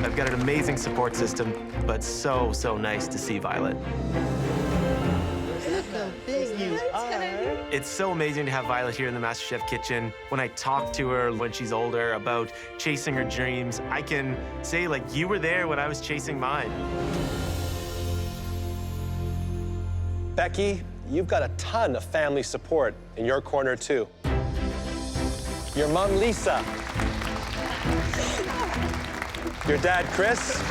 I've got an amazing support system, but so, so nice to see Violet. Look how big you are. It's so amazing to have Violet here in the MasterChef kitchen. When I talk to her when she's older about chasing her dreams, I can say, like, you were there when I was chasing mine. Becky, you've got a ton of family support in your corner, too. Your mom, Lisa. Your dad, Chris.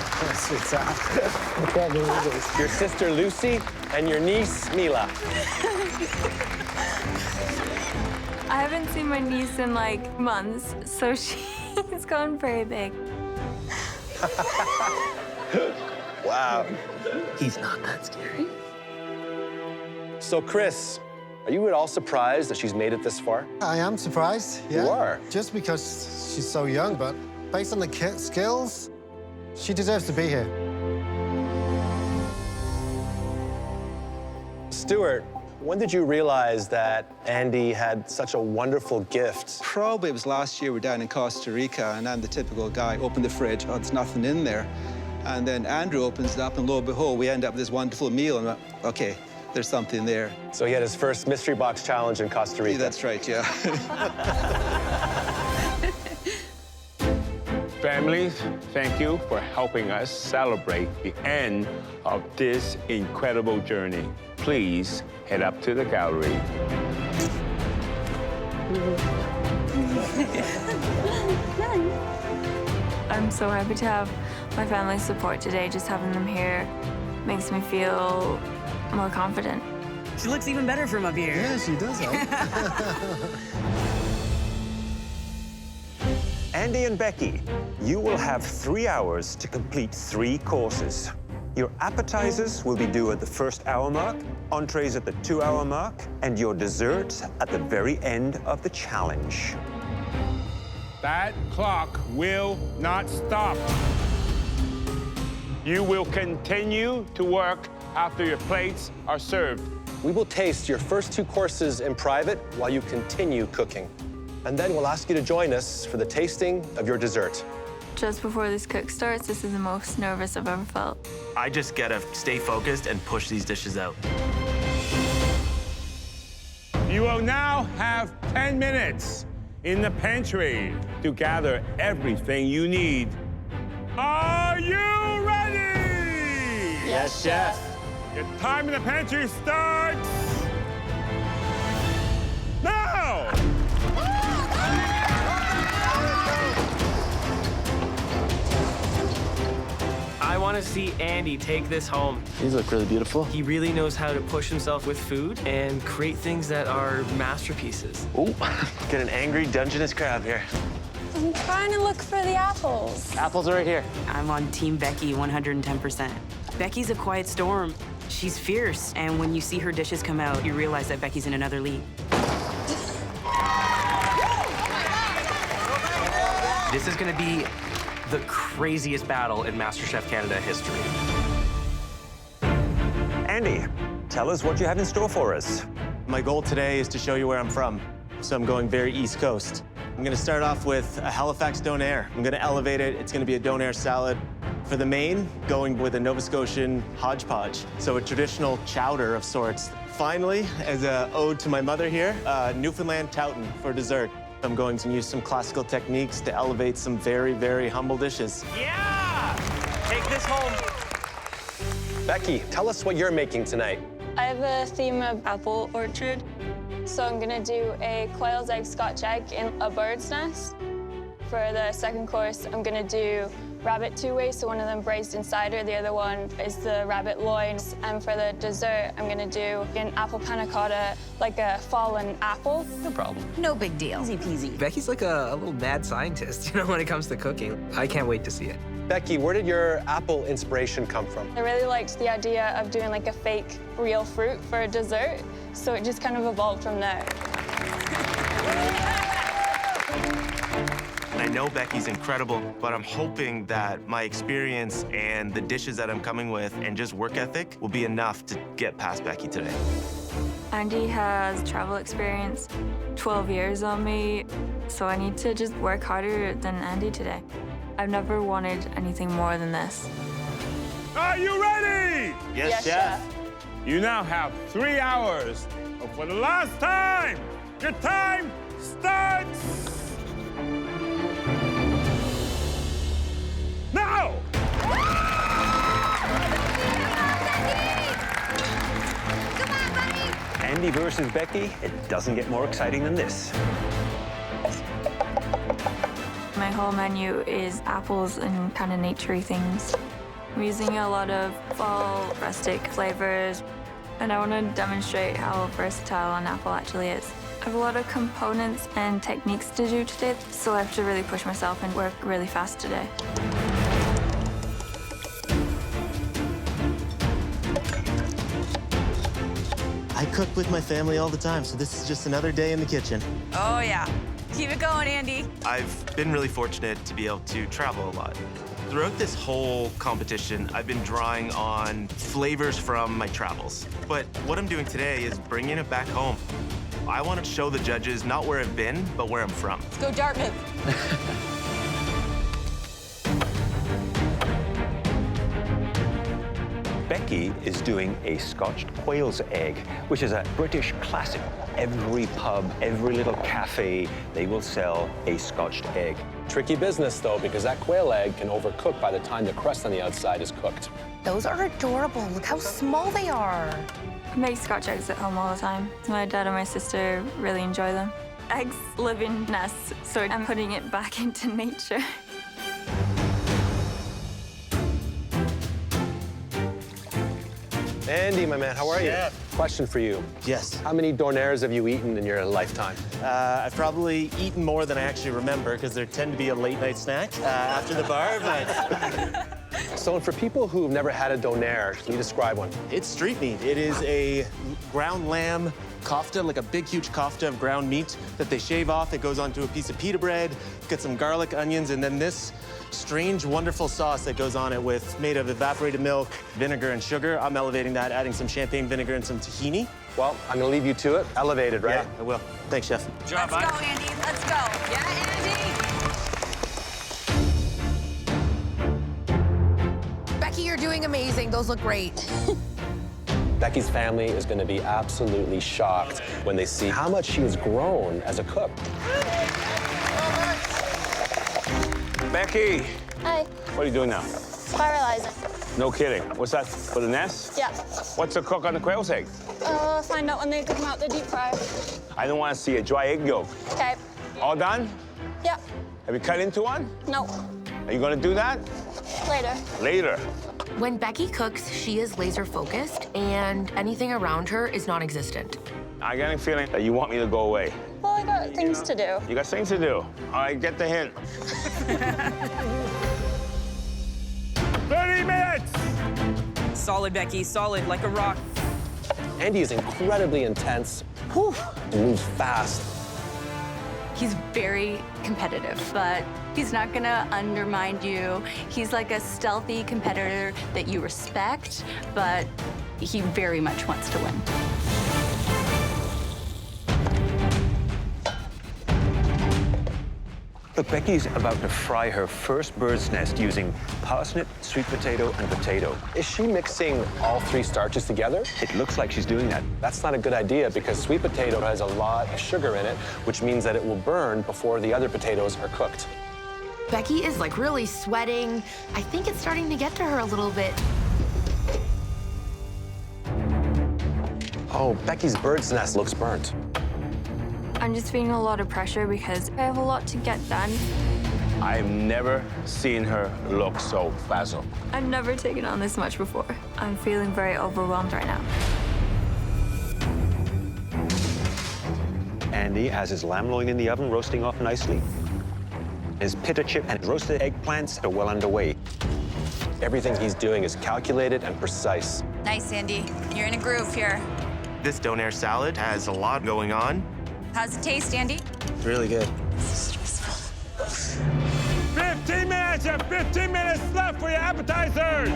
Your sister, Lucy. And your niece, Mila. I haven't seen my niece in like months, so she's gone very big. Wow. He's not that scary. So, Chris, are you at all surprised that she's made it this far? I am surprised, yeah. You are? Just because she's so young, but based on the skills, she deserves to be here. Stuart, when did you realize that Andy had such a wonderful gift? Probably it was last year. We're down in Costa Rica, and I'm the typical guy. Open the fridge, oh, there's nothing in there. And then Andrew opens it up, and lo and behold, we end up with this wonderful meal. And we're like, okay, there's something there. So he had his first mystery box challenge in Costa Rica. Yeah, that's right, yeah. Families, thank you for helping us celebrate the end of this incredible journey. Please head up to the gallery. I'm so happy to have my family's support today. Just having them here makes me feel more confident. She looks even better from up here. Yeah, she does. Andy and Becky, you will have 3 hours to complete 3 courses. Your appetizers will be due at the 1st hour mark, entrees at the 2-hour mark, and your dessert at the very end of the challenge. That clock will not stop. You will continue to work after your plates are served. We will taste your first 2 courses in private while you continue cooking. And then we'll ask you to join us for the tasting of your dessert. Just before this cook starts, this is the most nervous I've ever felt. I just gotta stay focused and push these dishes out. You will now have 10 minutes in the pantry to gather everything you need. Are you ready? Yes, Chef. Your time in the pantry starts now! I want to see Andy take this home. These look really beautiful. He really knows how to push himself with food and create things that are masterpieces. Ooh, get an angry Dungeness crab here. I'm trying to look for the apples. Apples are right here. I'm on Team Becky 110%. Becky's a quiet storm. She's fierce, and when you see her dishes come out, you realize that Becky's in another league. This is gonna be the craziest battle in MasterChef Canada history. Andy, tell us what you have in store for us. My goal today is to show you where I'm from. So I'm going very East Coast. I'm gonna start off with a Halifax donair. I'm gonna elevate it. It's gonna be a donair salad. For the main, going with a Nova Scotian hodgepodge. So a traditional chowder of sorts. Finally, as an ode to my mother here, Newfoundland Towton for dessert. I'm going to use some classical techniques to elevate some very, very humble dishes. Yeah! Take this home. Becky, tell us what you're making tonight. I have a theme of apple orchard. So I'm gonna do a quail's egg Scotch egg in a bird's nest. For the second course, I'm gonna do rabbit 2-way, so one of them braised in cider, the other one is the rabbit loins. And for the dessert, I'm gonna do an apple panna cotta, like a fallen apple. No problem. No big deal. Easy peasy. Becky's like a little mad scientist, you know, when it comes to cooking. I can't wait to see it. Becky, where did your apple inspiration come from? I really liked the idea of doing like a fake real fruit for a dessert, so it just kind of evolved from there. I know Becky's incredible, but I'm hoping that my experience and the dishes that I'm coming with and just work ethic will be enough to get past Becky today. Andy has travel experience, 12 years on me, so I need to just work harder than Andy today. I've never wanted anything more than this. Are you ready? Yes, Chef. You now have 3 hours. But for the last time, your time starts now! Andy versus Becky, it doesn't get more exciting than this. My whole menu is apples and kind of naturey things. I'm using a lot of fall rustic flavors, and I want to demonstrate how versatile an apple actually is. I have a lot of components and techniques to do today, so I have to really push myself and work really fast today. I cook with my family all the time, so this is just another day in the kitchen. Oh, yeah. Keep it going, Andy. I've been really fortunate to be able to travel a lot. Throughout this whole competition, I've been drawing on flavors from my travels. But what I'm doing today is bringing it back home. I want to show the judges not where I've been, but where I'm from. Let's go Dartmouth. Becky is doing a Scotched quail's egg, which is a British classic. Every pub, every little cafe, they will sell a Scotched egg. Tricky business, though, because that quail egg can overcook by the time the crust on the outside is cooked. Those are adorable. Look how small they are. I make Scotch eggs at home all the time. My dad and my sister really enjoy them. Eggs live in nests, so I'm putting it back into nature. Andy, my man, how are you? Question for you. Yes. How many donaires have you eaten in your lifetime? I've probably eaten more than I actually remember because there tend to be a late-night snack after the bar, but... So, and for people who've never had a donaire, can you describe one? It's street meat. It is a ground lamb kofta, like a big, huge kofta of ground meat that they shave off. It goes onto a piece of pita bread, get some garlic, onions, and then this strange, wonderful sauce that goes on it made of evaporated milk, vinegar, and sugar. I'm elevating that, adding some champagne vinegar and some tahini. Well, I'm gonna leave you to it. Elevated, right? Yeah, I will. Thanks, Chef. Good job, Let's go, Andy. Let's go. Yeah, Andy? Becky, you're doing amazing. Those look great. Becky's family is gonna be absolutely shocked when they see how much she has grown as a cook. Becky, Hi. what are you doing now? Spiralizing. No kidding. What's that, for the nest? Yeah. What's the cook on the quail's egg? Find out when they come out the deep fryer. I don't want to see a dry egg yolk. Okay. All done? Yeah. Have you cut into one? No. Are you gonna do that? Later. Later. When Becky cooks, she is laser focused, and anything around her is non-existent. I got a feeling that you want me to go away. Well, I got things to do. You got things to do. All right, get the hint. 30 minutes! Solid, Becky. Solid, like a rock. Andy is incredibly intense. Whew, and moves fast. He's very competitive, but he's not gonna undermine you. He's like a stealthy competitor that you respect, but he very much wants to win. Look, Becky's about to fry her first bird's nest using parsnip, sweet potato, and potato. Is she mixing all three starches together? It looks like she's doing that. That's not a good idea because sweet potato has a lot of sugar in it, which means that it will burn before the other potatoes are cooked. Becky is like really sweating. I think it's starting to get to her a little bit. Oh, Becky's bird's nest looks burnt. I'm just feeling a lot of pressure because I have a lot to get done. I've never seen her look so frazzled. I've never taken on this much before. I'm feeling very overwhelmed right now. Andy has his lamb loin in the oven roasting off nicely. His pita chip and roasted eggplants are well underway. Everything he's doing is calculated and precise. Nice, Andy. You're in a groove here. This donaire salad has a lot going on. How's it taste, Andy? It's really good. 15 minutes! You have 15 minutes left for your appetizers!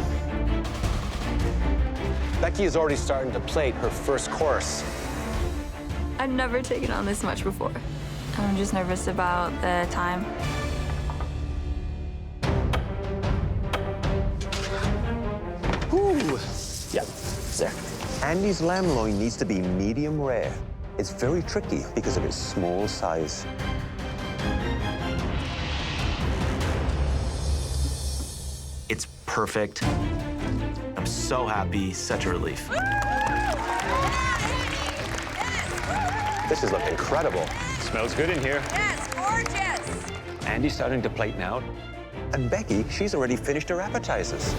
Becky is already starting to plate her first course. I've never taken on this much before. I'm just nervous about the time. Ooh. Yeah, there. Andy's lamb loin needs to be medium rare. It's very tricky because of its small size. It's perfect. I'm so happy, such a relief. This is looking incredible. Smells good in here. Yes, gorgeous. Andy's starting to plate now. And Becky, she's already finished her appetizers.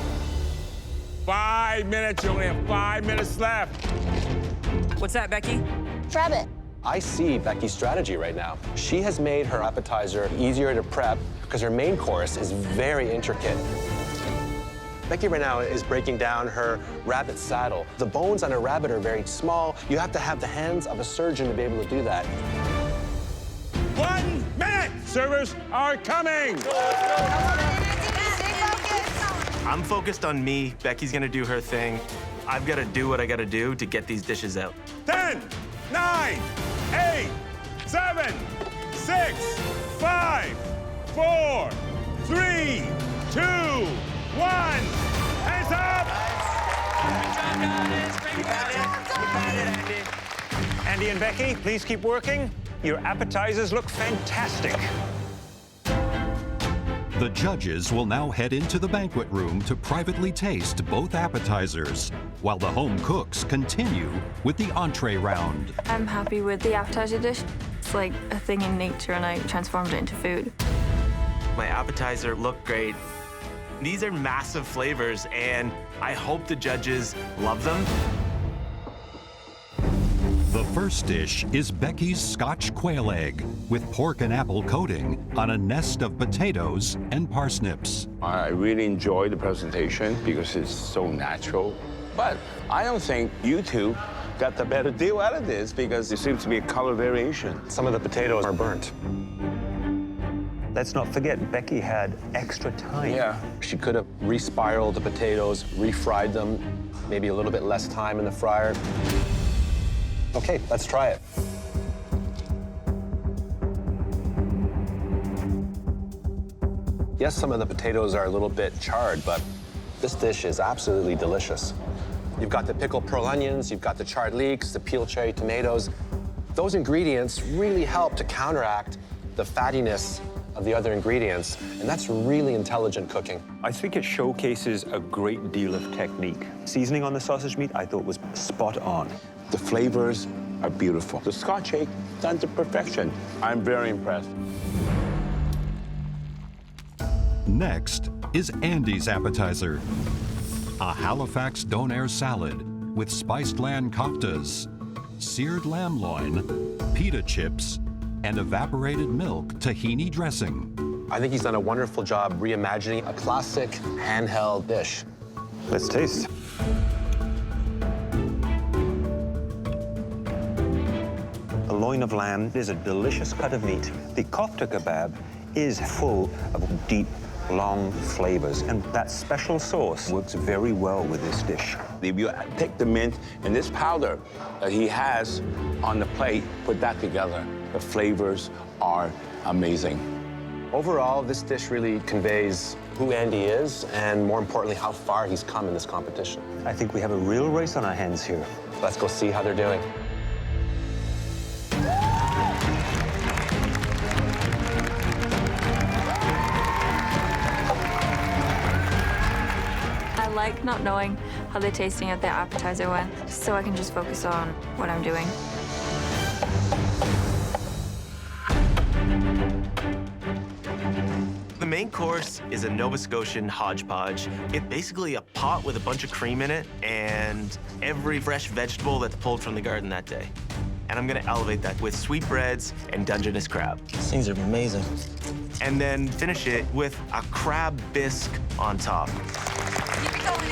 5 minutes, you only have 5 minutes left. What's that, Becky? Rabbit. I see Becky's strategy right now. She has made her appetizer easier to prep because her main course is very intricate. Becky right now is breaking down her rabbit saddle. The bones on a rabbit are very small. You have to have the hands of a surgeon to be able to do that. 1 minute! Servers are coming! I'm focused on me. Becky's gonna do her thing. I've gotta do what I gotta do to get these dishes out. 10, 9, 8, 7, 6, 5, 4, 3, 2, 1. Hands up! Andy and Becky, please keep working. Your appetizers look fantastic. The judges will now head into the banquet room to privately taste both appetizers, while the home cooks continue with the entree round. I'm happy with the appetizer dish. It's like a thing in nature, and I transformed it into food. My appetizer looked great. These are massive flavors, and I hope the judges love them. The first dish is Becky's Scotch quail egg with pork and apple coating on a nest of potatoes and parsnips. I really enjoyed the presentation because it's so natural. But I don't think you two got the better deal out of this because there seems to be a color variation. Some of the potatoes are burnt. Let's not forget, Becky had extra time. Yeah. She could have re-spiraled the potatoes, refried them, maybe a little bit less time in the fryer. Okay, let's try it. Yes, some of the potatoes are a little bit charred, but this dish is absolutely delicious. You've got the pickled pearl onions, you've got the charred leeks, the peeled cherry tomatoes. Those ingredients really help to counteract the fattiness of the other ingredients, and that's really intelligent cooking. I think it showcases a great deal of technique. Seasoning on the sausage meat, I thought was spot on. The flavors are beautiful. The Scotch egg done to perfection. I'm very impressed. Next is Andy's appetizer. A Halifax donair salad with spiced lamb koftas, seared lamb loin, pita chips, and evaporated milk tahini dressing. I think he's done a wonderful job reimagining a classic handheld dish. Let's taste. The loin of lamb is a delicious cut of meat. The kofta kebab is full of deep, long flavors, and that special sauce works very well with this dish. If you take the mint and this powder that he has on the plate, put that together, the flavors are amazing. Overall, this dish really conveys who Andy is and, more importantly, how far he's come in this competition. I think we have a real race on our hands here. Let's go see how they're doing. I like not knowing how the tasting of the appetizer went, so I can just focus on what I'm doing. The main course is a Nova Scotian hodgepodge. It's basically a pot with a bunch of cream in it and every fresh vegetable that's pulled from the garden that day. And I'm gonna elevate that with sweetbreads and Dungeness crab. These things are amazing. And then finish it with a crab bisque on top. Keep it going,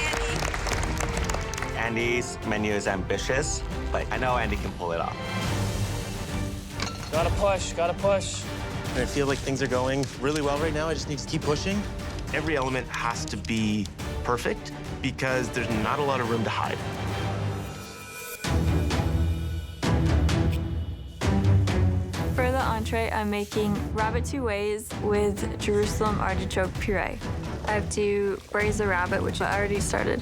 Andy. Andy's menu is ambitious, but I know Andy can pull it off. Gotta push, gotta push. I feel like things are going really well right now. I just need to keep pushing. Every element has to be perfect because there's not a lot of room to hide. For the entree, I'm making rabbit two ways with Jerusalem artichoke puree. I have to braise the rabbit, which I already started.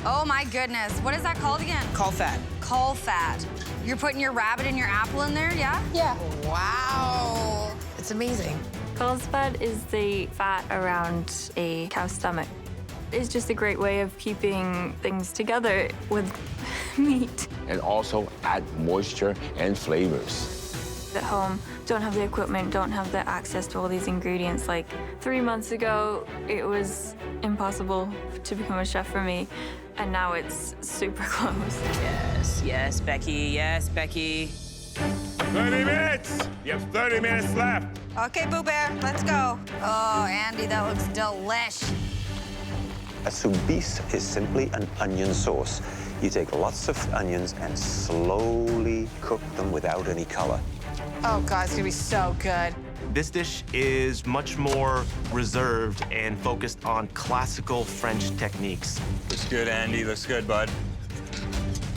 Oh my goodness. What is that called again? Caul fat. Caul fat. You're putting your rabbit and your apple in there, yeah? Yeah. Wow. It's amazing. Caul's fat is the fat around a cow's stomach. It's just a great way of keeping things together with meat. And also add moisture and flavors. At home, don't have the equipment, don't have the access to all these ingredients. Like 3 months ago, it was impossible to become a chef for me, and now it's super close. Yes, yes, Becky, yes, Becky. 30 minutes! You have 30 minutes left. Okay, Boo Bear, let's go. Oh, Andy, that looks delish. A soubise is simply an onion sauce. You take lots of onions and slowly cook them without any color. Oh, God, it's gonna be so good. This dish is much more reserved and focused on classical French techniques. Looks good, Andy. Looks good, bud.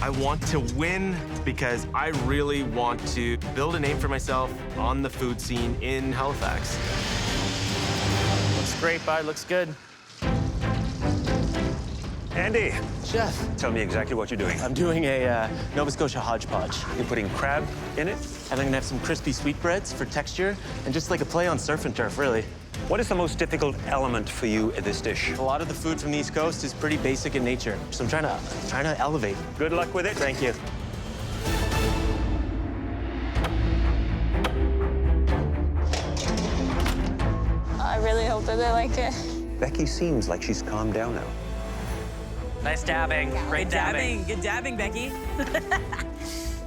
I want to win because I really want to build a name for myself on the food scene in Halifax. Looks great, bud. Looks good. Andy. Chef. Tell me exactly what you're doing. I'm doing a Nova Scotia hodgepodge. You're putting crab in it? And I'm gonna have some crispy sweetbreads for texture and just like a play on surf and turf, really. What is the most difficult element for you in this dish? A lot of the food from the East Coast is pretty basic in nature, so I'm trying to elevate. Good luck with it. Thank you. I really hope that they like it. Becky seems like she's calmed down now. Nice dabbing. Great dabbing. Good dabbing, Becky.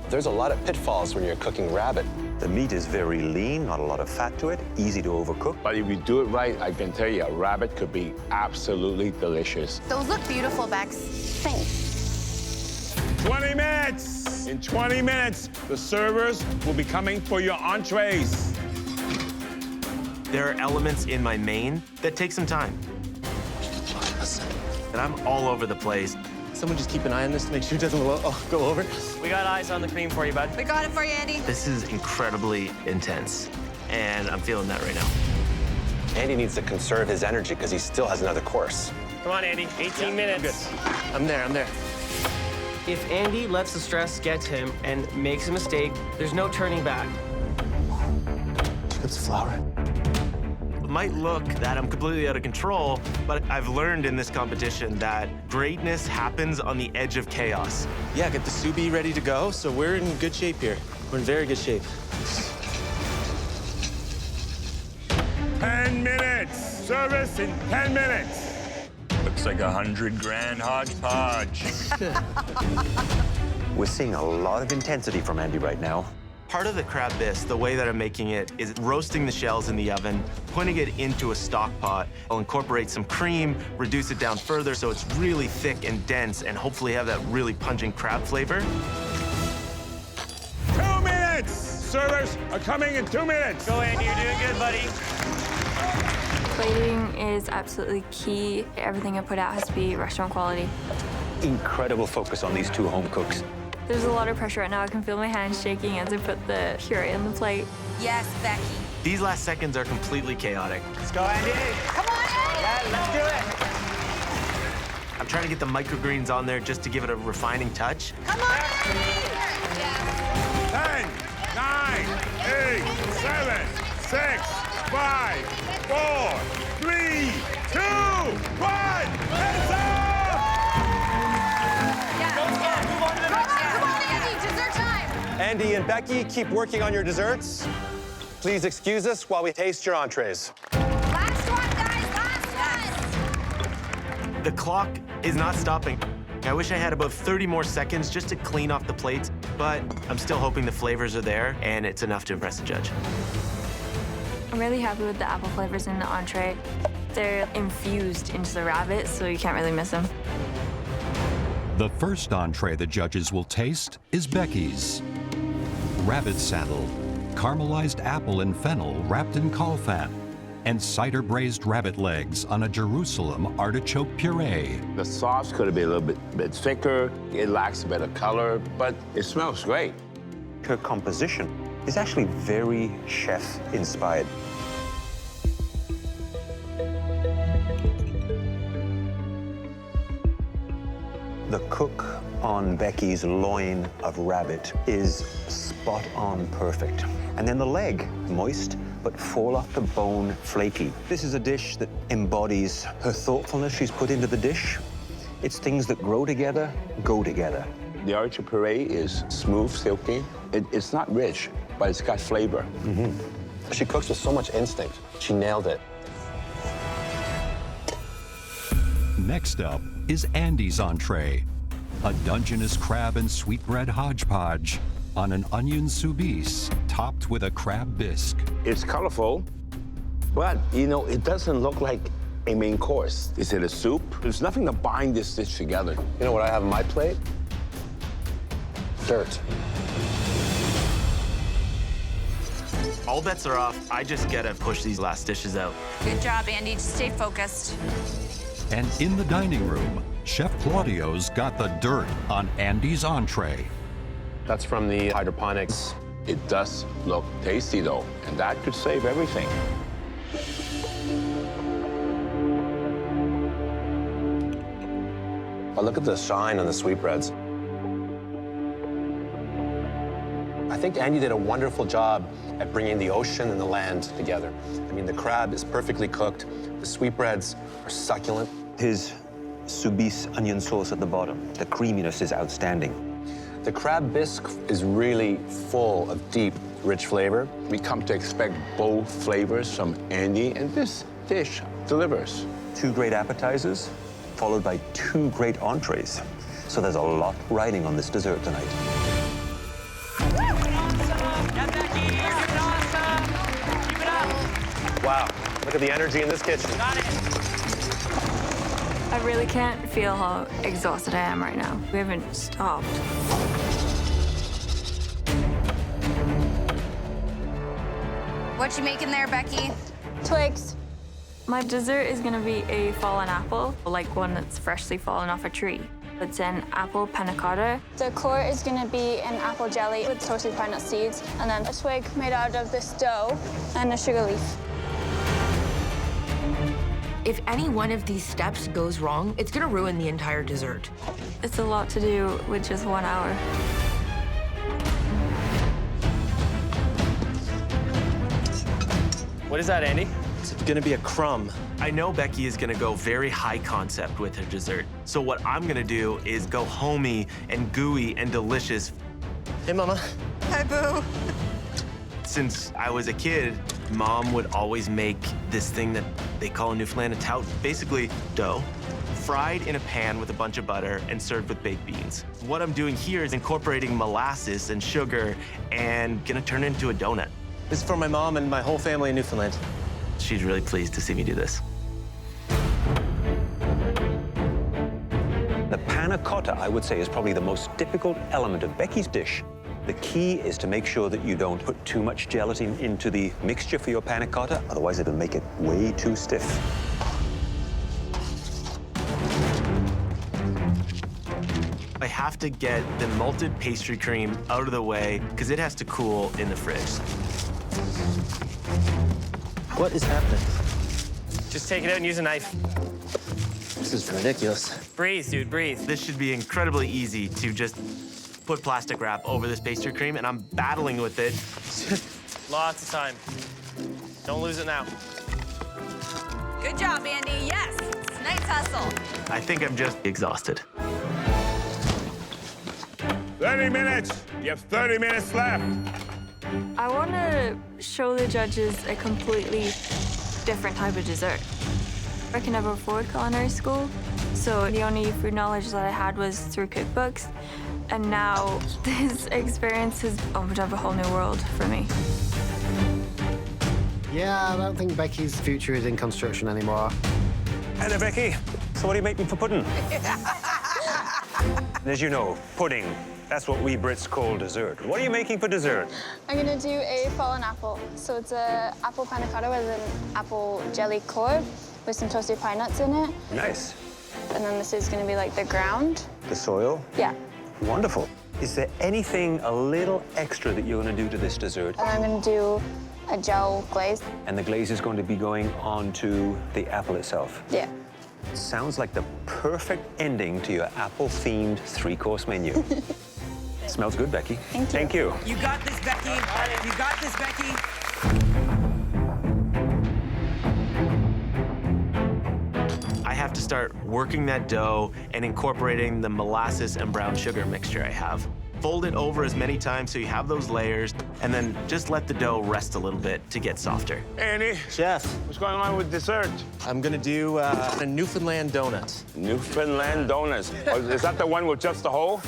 There's a lot of pitfalls when you're cooking rabbit. The meat is very lean, not a lot of fat to it, easy to overcook. But if you do it right, I can tell you, a rabbit could be absolutely delicious. Those look beautiful, Bex. Thanks. 20 minutes! In 20 minutes, the servers will be coming for your entrees. There are elements in my main that take some time. And I'm all over the place. Someone just keep an eye on this to make sure it doesn't go over. We got eyes on the cream for you, bud. We got it for you, Andy. This is incredibly intense, and I'm feeling that right now. Andy needs to conserve his energy because he still has another course. Come on, Andy. 18 minutes. I'm there. If Andy lets the stress get to him and makes a mistake, there's no turning back. Here comes the flour. It might look that I'm completely out of control, but I've learned in this competition that greatness happens on the edge of chaos. Yeah, get the sous vide ready to go, so we're in good shape here. We're in very good shape. 10 minutes! Service in 10 minutes! Looks like $100 grand hodgepodge. We're seeing a lot of intensity from Andy right now. Part of the crab bisque, the way that I'm making it, is roasting the shells in the oven, putting it into a stock pot. I'll incorporate some cream, reduce it down further so it's really thick and dense, and hopefully have that really pungent crab flavor. 2 minutes! Servers are coming in 2 minutes! Go, Andy. You're doing good, buddy. Plating is absolutely key. Everything I put out has to be restaurant quality. Incredible focus on these two home cooks. There's a lot of pressure right now. I can feel my hands shaking as I put the puree in the plate. Yes, Becky. These last seconds are completely chaotic. Let's go, Andy. Come on, Andy! Yeah, let's do it. I'm trying to get the microgreens on there just to give it a refining touch. Come on, Andy! 10, 9, 8, 7, 6, 5, 4, 3, 2, 1, hands up! Andy and Becky, keep working on your desserts. Please excuse us while we taste your entrees. Last one, guys, last one! The clock is not stopping. I wish I had about 30 more seconds just to clean off the plates, but I'm still hoping the flavors are there and it's enough to impress the judge. I'm really happy with the apple flavors in the entree. They're infused into the rabbit, so you can't really miss them. The first entree the judges will taste is Becky's. Rabbit saddle, caramelized apple and fennel wrapped in caul fat, and cider braised rabbit legs on a Jerusalem artichoke puree. The sauce could have been a little bit thicker. It lacks a bit of color, but it smells great. Her composition is actually very chef-inspired. The cook on Becky's loin of rabbit is spot on perfect. And then the leg, moist, but fall off the bone flaky. This is a dish that embodies her thoughtfulness she's put into the dish. It's things that grow together, go together. The artichoke puree is smooth, silky. It's not rich, but it's got flavor. She cooks with so much instinct. She nailed it. Next up is Andy's entree, a Dungeness crab and sweetbread hodgepodge, on an onion soubise topped with a crab bisque. It's colorful, but, you know, it doesn't look like a main course. Is it a soup? There's nothing to bind this dish together. You know what I have on my plate? Dirt. All bets are off. I just gotta push these last dishes out. Good job, Andy. Just stay focused. And in the dining room, Chef Claudio's got the dirt on Andy's entree. That's from the hydroponics. It does look tasty, though, and that could save everything. But look at the shine on the sweetbreads. I think Andy did a wonderful job at bringing the ocean and the land together. I mean, the crab is perfectly cooked. The sweetbreads are succulent. His soubise onion sauce at the bottom, the creaminess is outstanding. The crab bisque is really full of deep, rich flavor. We come to expect bold flavors from Andy, and this dish delivers. 2 great appetizers, followed by 2 great entrees. So there's a lot riding on this dessert tonight. Wow, look at the energy in this kitchen. I really can't feel how exhausted I am right now. We haven't stopped. What you making there, Becky? Twigs. My dessert is gonna be a fallen apple, like one that's freshly fallen off a tree. It's an apple panna cotta. The core is gonna be an apple jelly with toasted pine nut seeds, and then a twig made out of this dough and a sugar leaf. If any one of these steps goes wrong, it's gonna ruin the entire dessert. It's a lot to do with just 1 hour. What is that, Andy? It's gonna be a crumb. I know Becky is gonna go very high concept with her dessert. So what I'm gonna do is go homey and gooey and delicious. Hey, Mama. Hi, Boo. Since I was a kid, Mom would always make this thing that they call a Newfoundland tout. Basically, dough, fried in a pan with a bunch of butter and served with baked beans. What I'm doing here is incorporating molasses and sugar and gonna turn it into a donut. This is for my mom and my whole family in Newfoundland. She's really pleased to see me do this. The panna cotta, I would say, is probably the most difficult element of Becky's dish. The key is to make sure that you don't put too much gelatin into the mixture for your panna cotta, otherwise it'll make it way too stiff. I have to get the malted pastry cream out of the way because it has to cool in the fridge. What is happening? Just take it out and use a knife. This is ridiculous. Breathe, dude, breathe. This should be incredibly easy to just put plastic wrap over this pastry cream, and I'm battling with it. Lots of time. Don't lose it now. Good job, Andy. Yes. Nice hustle. I think I'm just exhausted. 30 minutes. You have 30 minutes left. I want to show the judges a completely different type of dessert. I can never afford culinary school, so the only food knowledge that I had was through cookbooks. And now this experience has opened up a whole new world for me. Yeah, I don't think Becky's future is in construction anymore. Hi there, Becky. So what are you making for pudding? As you know, pudding, that's what we Brits call dessert. What are you making for dessert? I'm gonna do a fallen apple. So it's a apple panna cotta with an apple jelly core with some toasted pine nuts in it. Nice. And then this is gonna be like the ground. The soil? Yeah. Wonderful. Is there anything a little extra that you're going to do to this dessert? And I'm gonna do a gel glaze. And the glaze is going to be going onto the apple itself? Yeah. Sounds like the perfect ending to your apple-themed 3-course menu. Smells good, Becky. Thank you. You got this, Becky. You got this, Becky. I have to start working that dough and incorporating the molasses and brown sugar mixture I have. Fold it over as many times so you have those layers, and then just let the dough rest a little bit to get softer. Andy. Chef. What's going on with dessert? I'm gonna do a Newfoundland donut. Newfoundland donuts. Oh, is that the one with just the hole?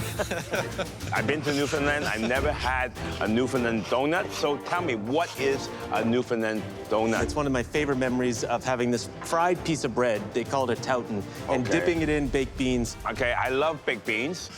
I've been to Newfoundland. I've never had a Newfoundland donut. So tell me, what is a Newfoundland donut? It's one of my favorite memories of having this fried piece of bread. They call it a tautin, and dipping it in baked beans. Okay, I love baked beans.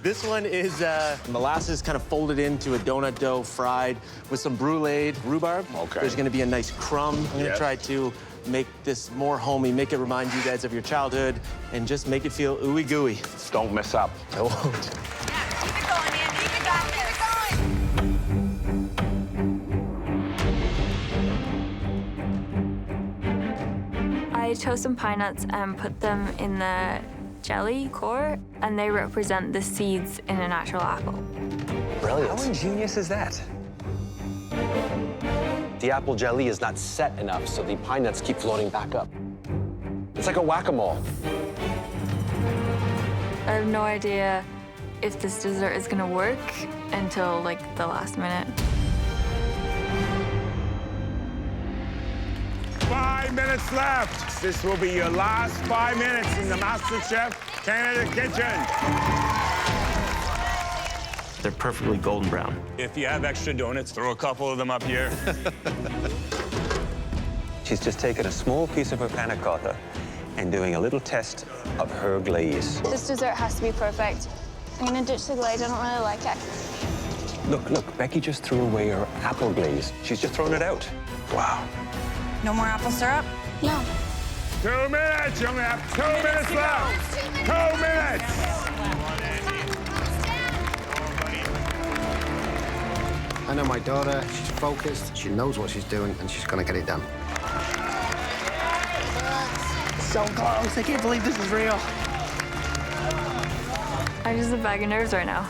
This one is molasses kind of folded into a donut dough, fried with some bruleed rhubarb. Okay. There's gonna be a nice crumb. I'm gonna try to make this more homey, make it remind you guys of your childhood, and just make it feel ooey gooey. Don't mess up. I won't. Keep it going, Andy. You got this. I chose some pine nuts and put them in the jelly core, and they represent the seeds in a natural apple. Brilliant. How ingenious is that? The apple jelly is not set enough, so the pine nuts keep floating back up. It's like a whack-a-mole. I have no idea if this dessert is gonna work until like the last minute. 5 minutes left. This will be your last 5 minutes in the MasterChef Canada kitchen. They're perfectly golden brown. If you have extra donuts, throw a couple of them up here. She's just taken a small piece of her panna cotta and doing a little test of her glaze. This dessert has to be perfect. I'm gonna ditch the glaze. I don't really like it. Look, Becky just threw away her apple glaze. She's just thrown it out. Wow. No more apple syrup? No. 2 minutes. You only have 2 minutes left. 2 minutes. I know my daughter, she's focused, she knows what she's doing, and she's gonna get it done. So close. I can't believe this is real. I'm just a bag of nerves right now.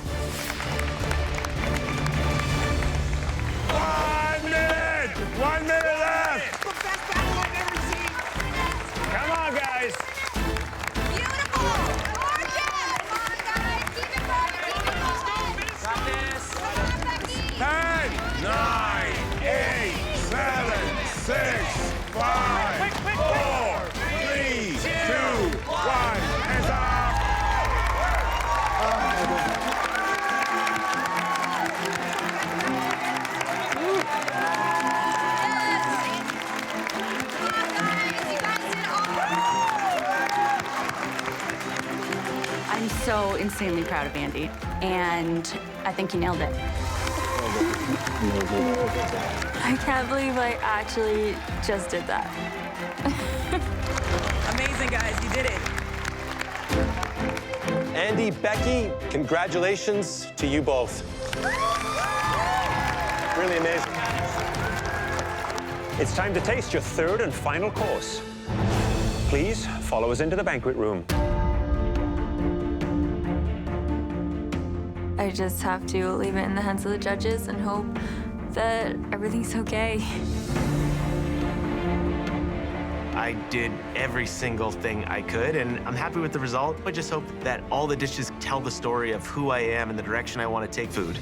1 minute. 1 minute left. Come on, guys. Got this. 10, 9, 8, 7, 6, 5, 4, 3, 2, 1. Hands up. I'm so insanely proud of Andy, and I think he nailed it. I can't believe I actually just did that. Amazing, guys. You did it. Andy, Becky, congratulations to you both. Really amazing. It's time to taste your third and final course. Please follow us into the banquet room. I just have to leave it in the hands of the judges and hope that everything's okay. I did every single thing I could, and I'm happy with the result. I just hope that all the dishes tell the story of who I am and the direction I want to take food.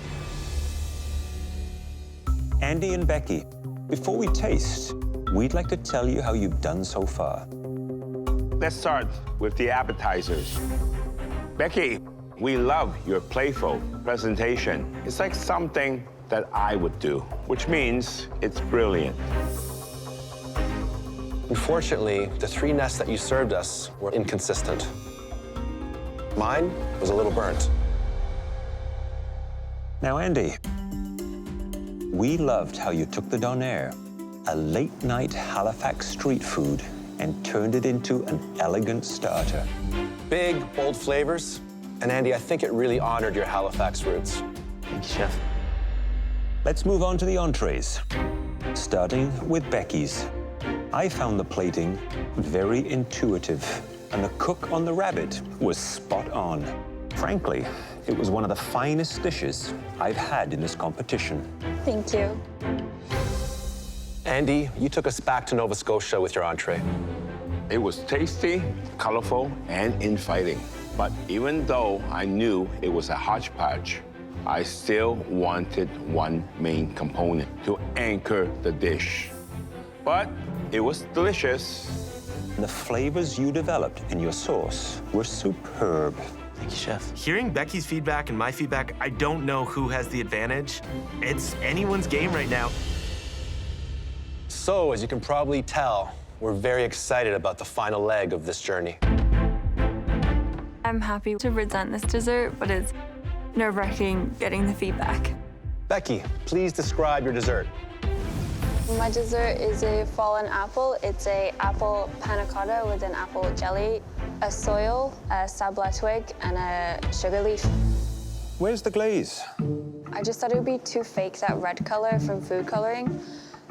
Andy and Becky, before we taste, we'd like to tell you how you've done so far. Let's start with the appetizers. Becky, we love your playful presentation. It's like something that I would do, which means it's brilliant. Unfortunately, the 3 nests that you served us were inconsistent. Mine was a little burnt. Now, Andy, we loved how you took the donair, a late-night Halifax street food, and turned it into an elegant starter. Big, bold flavors. And Andy, I think it really honored your Halifax roots. Thank you, Chef. Let's move on to the entrees, starting with Becky's. I found the plating very intuitive, and the cook on the rabbit was spot on. Frankly, it was one of the finest dishes I've had in this competition. Thank you. Andy, you took us back to Nova Scotia with your entree. It was tasty, colorful, and inviting. But even though I knew it was a hodgepodge, I still wanted one main component to anchor the dish. But it was delicious. The flavors you developed in your sauce were superb. Thank you, Chef. Hearing Becky's feedback and my feedback, I don't know who has the advantage. It's anyone's game right now. So, as you can probably tell, we're very excited about the final leg of this journey. I'm happy to present this dessert, but it's nerve-wracking getting the feedback. Becky, please describe your dessert. My dessert is a fallen apple. It's a apple panna cotta with an apple jelly, a soil, a sabla twig, and a sugar leaf. Where's the glaze? I just thought it would be too fake, that red color from food coloring,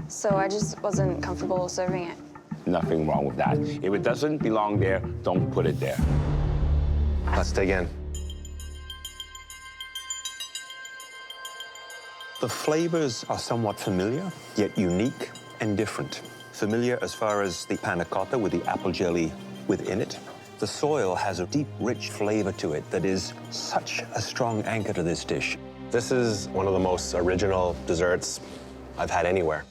so I just wasn't comfortable serving it. Nothing wrong with that. If it doesn't belong there, don't put it there. Let's dig in. The flavors are somewhat familiar, yet unique and different. Familiar as far as the panna cotta with the apple jelly within it. The soil has a deep, rich flavor to it that is such a strong anchor to this dish. This is one of the most original desserts I've had anywhere.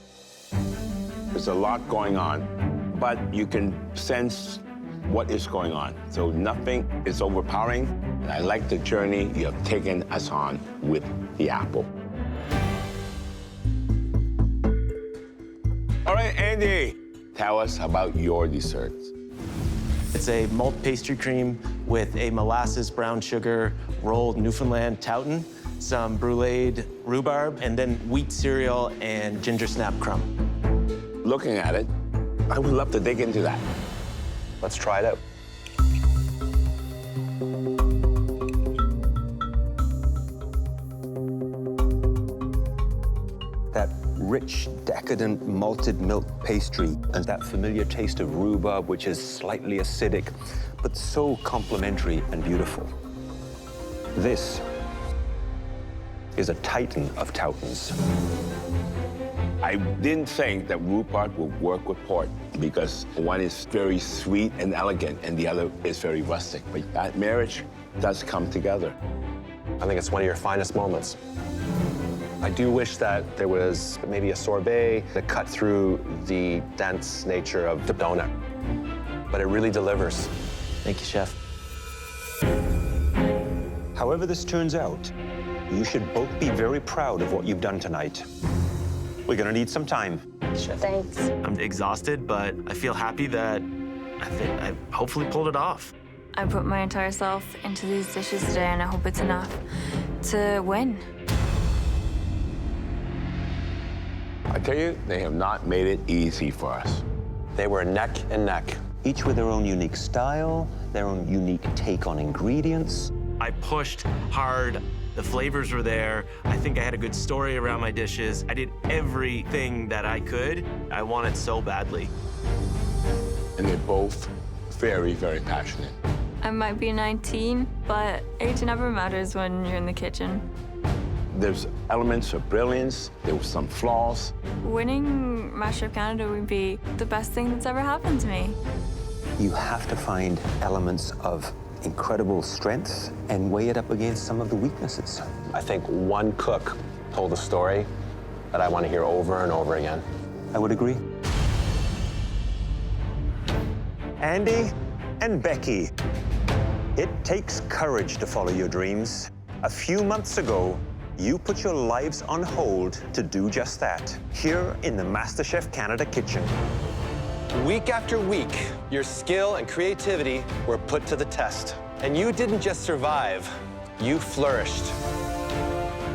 There's a lot going on, but you can sense what is going on. So nothing is overpowering. And I like the journey you have taken us on with the apple. All right, Andy, tell us about your desserts. It's a malt pastry cream with a molasses brown sugar rolled Newfoundland Towton, some bruleed rhubarb, and then wheat cereal and ginger snap crumb. Looking at it, I would love to dig into that. Let's try it out. That rich, decadent malted milk pastry and that familiar taste of rhubarb, which is slightly acidic, but so complementary and beautiful. This is a titan of Towtons. I didn't think that rhubarb would work with pork because one is very sweet and elegant and the other is very rustic. But that marriage does come together. I think it's one of your finest moments. I do wish that there was maybe a sorbet that cut through the dense nature of the donut. But it really delivers. Thank you, Chef. However this turns out, you should both be very proud of what you've done tonight. We're gonna need some time. Chef. Thanks. I'm exhausted, but I feel happy that I hopefully pulled it off. I put my entire self into these dishes today, and I hope it's enough to win. I tell you, they have not made it easy for us. They were neck and neck. Each with their own unique style, their own unique take on ingredients. I pushed hard. The flavors were there. I think I had a good story around my dishes. I did everything that I could. I wanted so badly. And they're both very, very passionate. I might be 19, but age never matters when you're in the kitchen. There's elements of brilliance. There were some flaws. Winning MasterChef Canada would be the best thing that's ever happened to me. You have to find elements of incredible strength and weigh it up against some of the weaknesses. I think one cook told a story that I want to hear over and over again. I would agree. Andy and Becky, it takes courage to follow your dreams. A few months ago, you put your lives on hold to do just that, here in the MasterChef Canada kitchen. Week after week, your skill and creativity were put to the test. And you didn't just survive, you flourished.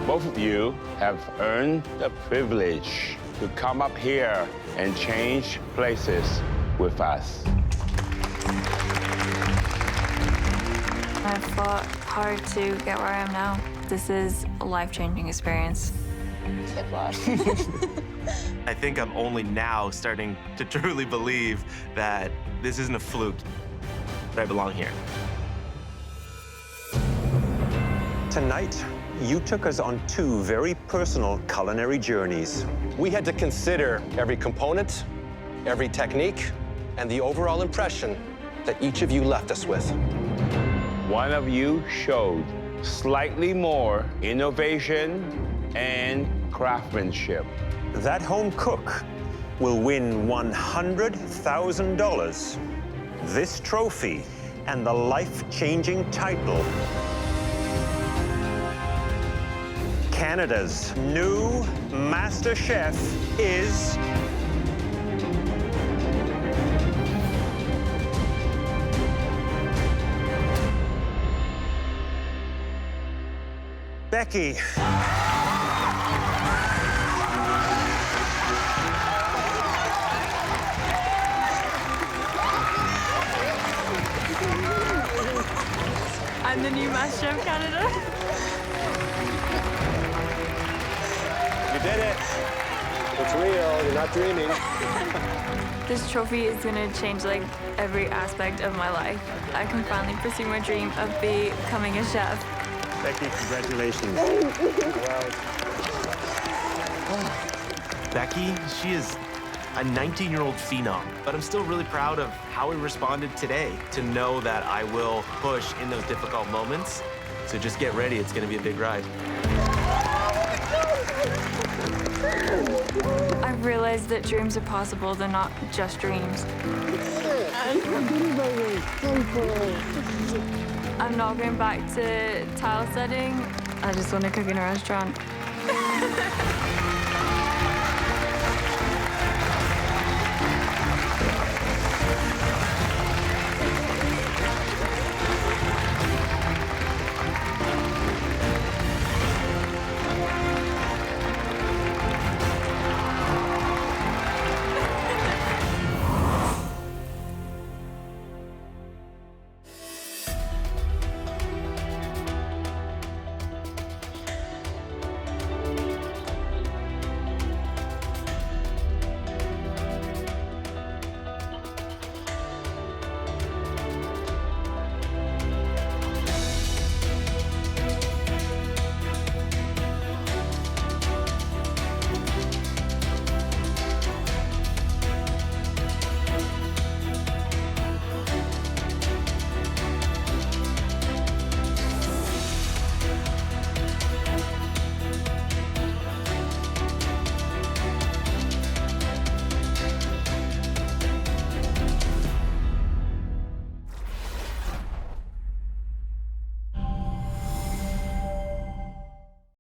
Both of you have earned the privilege to come up here and change places with us. I've fought hard to get where I am now. This is a life-changing experience. Good luck. I think I'm only now starting to truly believe that this isn't a fluke, that I belong here. Tonight, you took us on two very personal culinary journeys. We had to consider every component, every technique, and the overall impression that each of you left us with. One of you showed slightly more innovation and craftsmanship. That home cook will win $100,000, this trophy, and the life-changing title. Canada's new Master Chef is... Becky. I'm the new MasterChef Canada. You did it. It's real. You're not dreaming. This trophy is gonna change like every aspect of my life. I can finally pursue my dream of becoming a chef. Becky, congratulations. Becky, she is a 19-year-old phenom, but I'm still really proud of how we responded today, to know that I will push in those difficult moments. So just get ready, it's gonna be a big ride. I've realized that dreams are possible, they're not just dreams. I'm not going back to tile setting. I just want to cook in a restaurant.